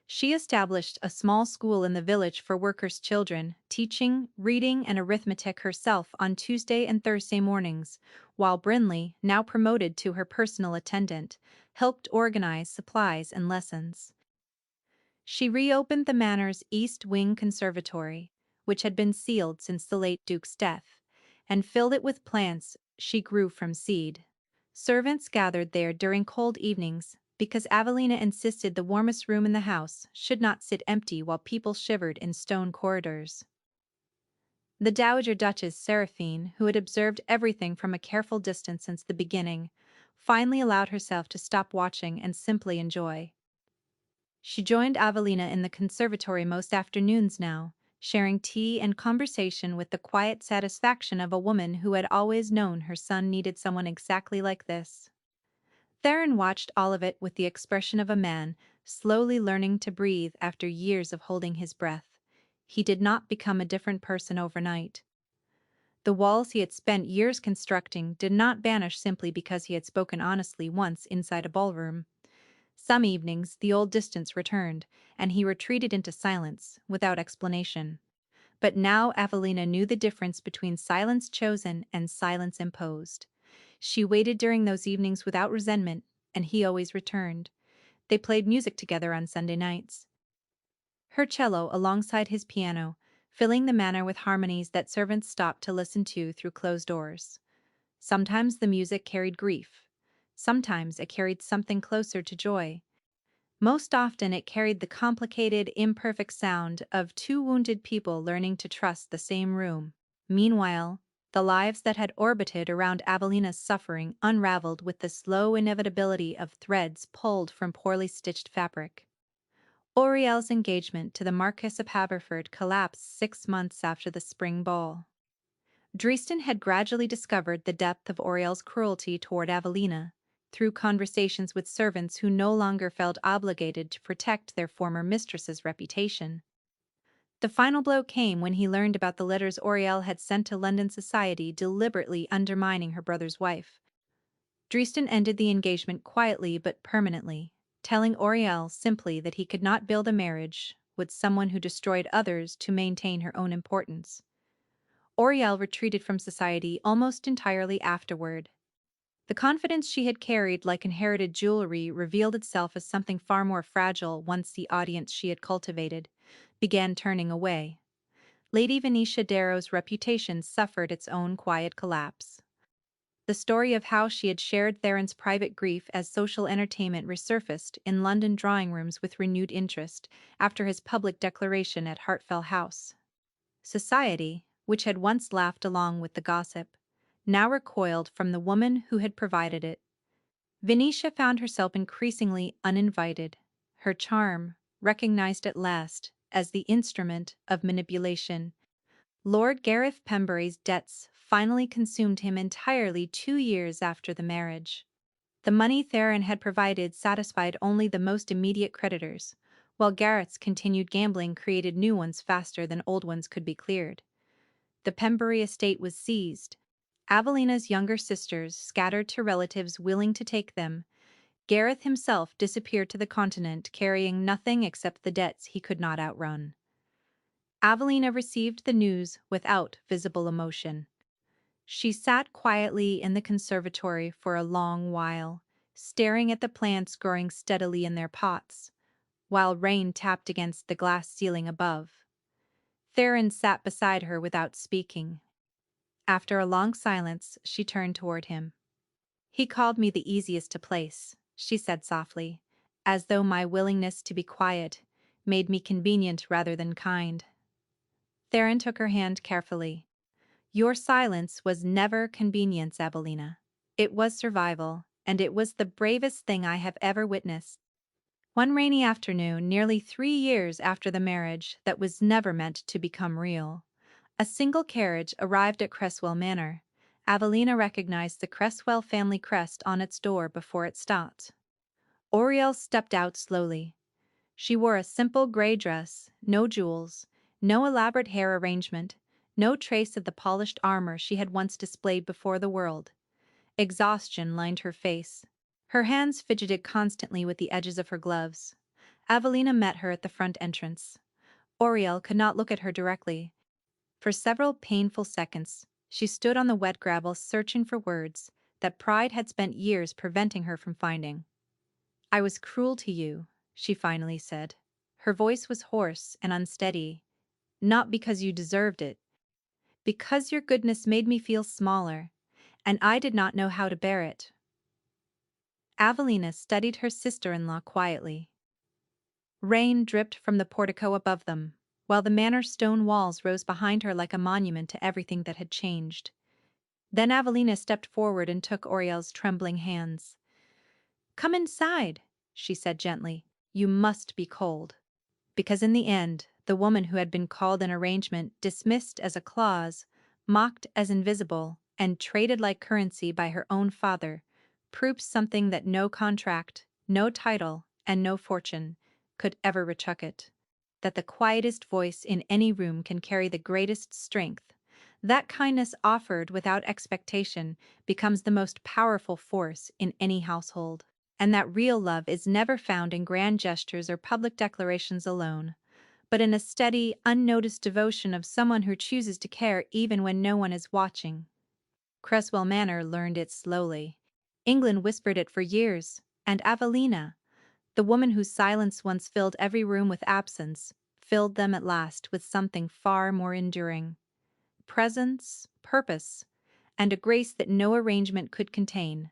She established a small school in the village for workers' children, teaching reading and arithmetic herself on Tuesday and Thursday mornings, while Brinley, now promoted to her personal attendant, helped organize supplies and lessons. She reopened the manor's East Wing Conservatory, which had been sealed since the late Duke's death, and filled it with plants she grew from seed. Servants gathered there during cold evenings because Avelina insisted the warmest room in the house should not sit empty while people shivered in stone corridors. The Dowager Duchess Seraphine, who had observed everything from a careful distance since the beginning, finally allowed herself to stop watching and simply enjoy. She joined Avelina in the conservatory most afternoons now, sharing tea and conversation with the quiet satisfaction of a woman who had always known her son needed someone exactly like this. Theron watched all of it with the expression of a man slowly learning to breathe after years of holding his breath. He did not become a different person overnight. The walls he had spent years constructing did not vanish simply because he had spoken honestly once inside a ballroom. Some evenings the old distance returned, and he retreated into silence, without explanation. But now Evelina knew the difference between silence chosen and silence imposed. She waited during those evenings without resentment, and he always returned. They played music together on Sunday nights. Her cello alongside his piano, filling the manor with harmonies that servants stopped to listen to through closed doors. Sometimes the music carried grief. Sometimes it carried something closer to joy. Most often it carried the complicated, imperfect sound of two wounded people learning to trust the same room. Meanwhile, the lives that had orbited around Avelina's suffering unraveled with the slow inevitability of threads pulled from poorly stitched fabric. Oriel's engagement to the Marquess of Haverford collapsed 6 months after the spring ball. Dresden had gradually discovered the depth of Oriel's cruelty toward Avelina, through conversations with servants who no longer felt obligated to protect their former mistress's reputation. The final blow came when he learned about the letters Oriel had sent to London society deliberately undermining her brother's wife. Dresden ended the engagement quietly but permanently, telling Oriel simply that he could not build a marriage with someone who destroyed others to maintain her own importance. Oriel retreated from society almost entirely afterward. The confidence she had carried like inherited jewelry revealed itself as something far more fragile once the audience she had cultivated began turning away. Lady Venetia Darrow's reputation suffered its own quiet collapse. The story of how she had shared Theron's private grief as social entertainment resurfaced in London drawing rooms with renewed interest after his public declaration at Hartfell House. Society, which had once laughed along with the gossip, now recoiled from the woman who had provided it. Venetia found herself increasingly uninvited, her charm recognized at last as the instrument of manipulation. Lord Gareth Pembury's debts finally consumed him entirely 2 years after the marriage. The money Theron had provided satisfied only the most immediate creditors, while Gareth's continued gambling created new ones faster than old ones could be cleared. The Pembury estate was seized. Avelina's younger sisters scattered to relatives willing to take them. Gareth himself disappeared to the continent carrying nothing except the debts he could not outrun. Avelina received the news without visible emotion. She sat quietly in the conservatory for a long while, staring at the plants growing steadily in their pots, while rain tapped against the glass ceiling above. Theron sat beside her without speaking. After a long silence, she turned toward him. "He called me the easiest to place," she said softly, as though my willingness to be quiet made me convenient rather than kind. Theron took her hand carefully. "Your silence was never convenience, Evelina. It was survival, and it was the bravest thing I have ever witnessed." One rainy afternoon, nearly 3 years after the marriage that was never meant to become real, a single carriage arrived at Cresswell Manor. Evelina recognized the Cresswell family crest on its door before it stopped. Oriel stepped out slowly. She wore a simple gray dress, no jewels, no elaborate hair arrangement, no trace of the polished armor she had once displayed before the world. Exhaustion lined her face. Her hands fidgeted constantly with the edges of her gloves. Evelina met her at the front entrance. Oriel could not look at her directly. For several painful seconds, she stood on the wet gravel searching for words that pride had spent years preventing her from finding. "I was cruel to you," she finally said. Her voice was hoarse and unsteady. "Not because you deserved it. Because your goodness made me feel smaller, and I did not know how to bear it." Avelina studied her sister-in-law quietly. Rain dripped from the portico above them, while the manor's stone walls rose behind her like a monument to everything that had changed. Then Avelina stepped forward and took Oriel's trembling hands. "Come inside," she said gently. "You must be cold." Because in the end, the woman who had been called an arrangement, dismissed as a clause, mocked as invisible, and traded like currency by her own father, proved something that no contract, no title, and no fortune could ever rechuck it. That the quietest voice in any room can carry the greatest strength. That kindness offered without expectation becomes the most powerful force in any household. And that real love is never found in grand gestures or public declarations alone, but in a steady, unnoticed devotion of someone who chooses to care even when no one is watching. Creswell Manor learned it slowly. England whispered it for years, and Avelina, the woman whose silence once filled every room with absence, filled them at last with something far more enduring. Presence, purpose, and a grace that no arrangement could contain.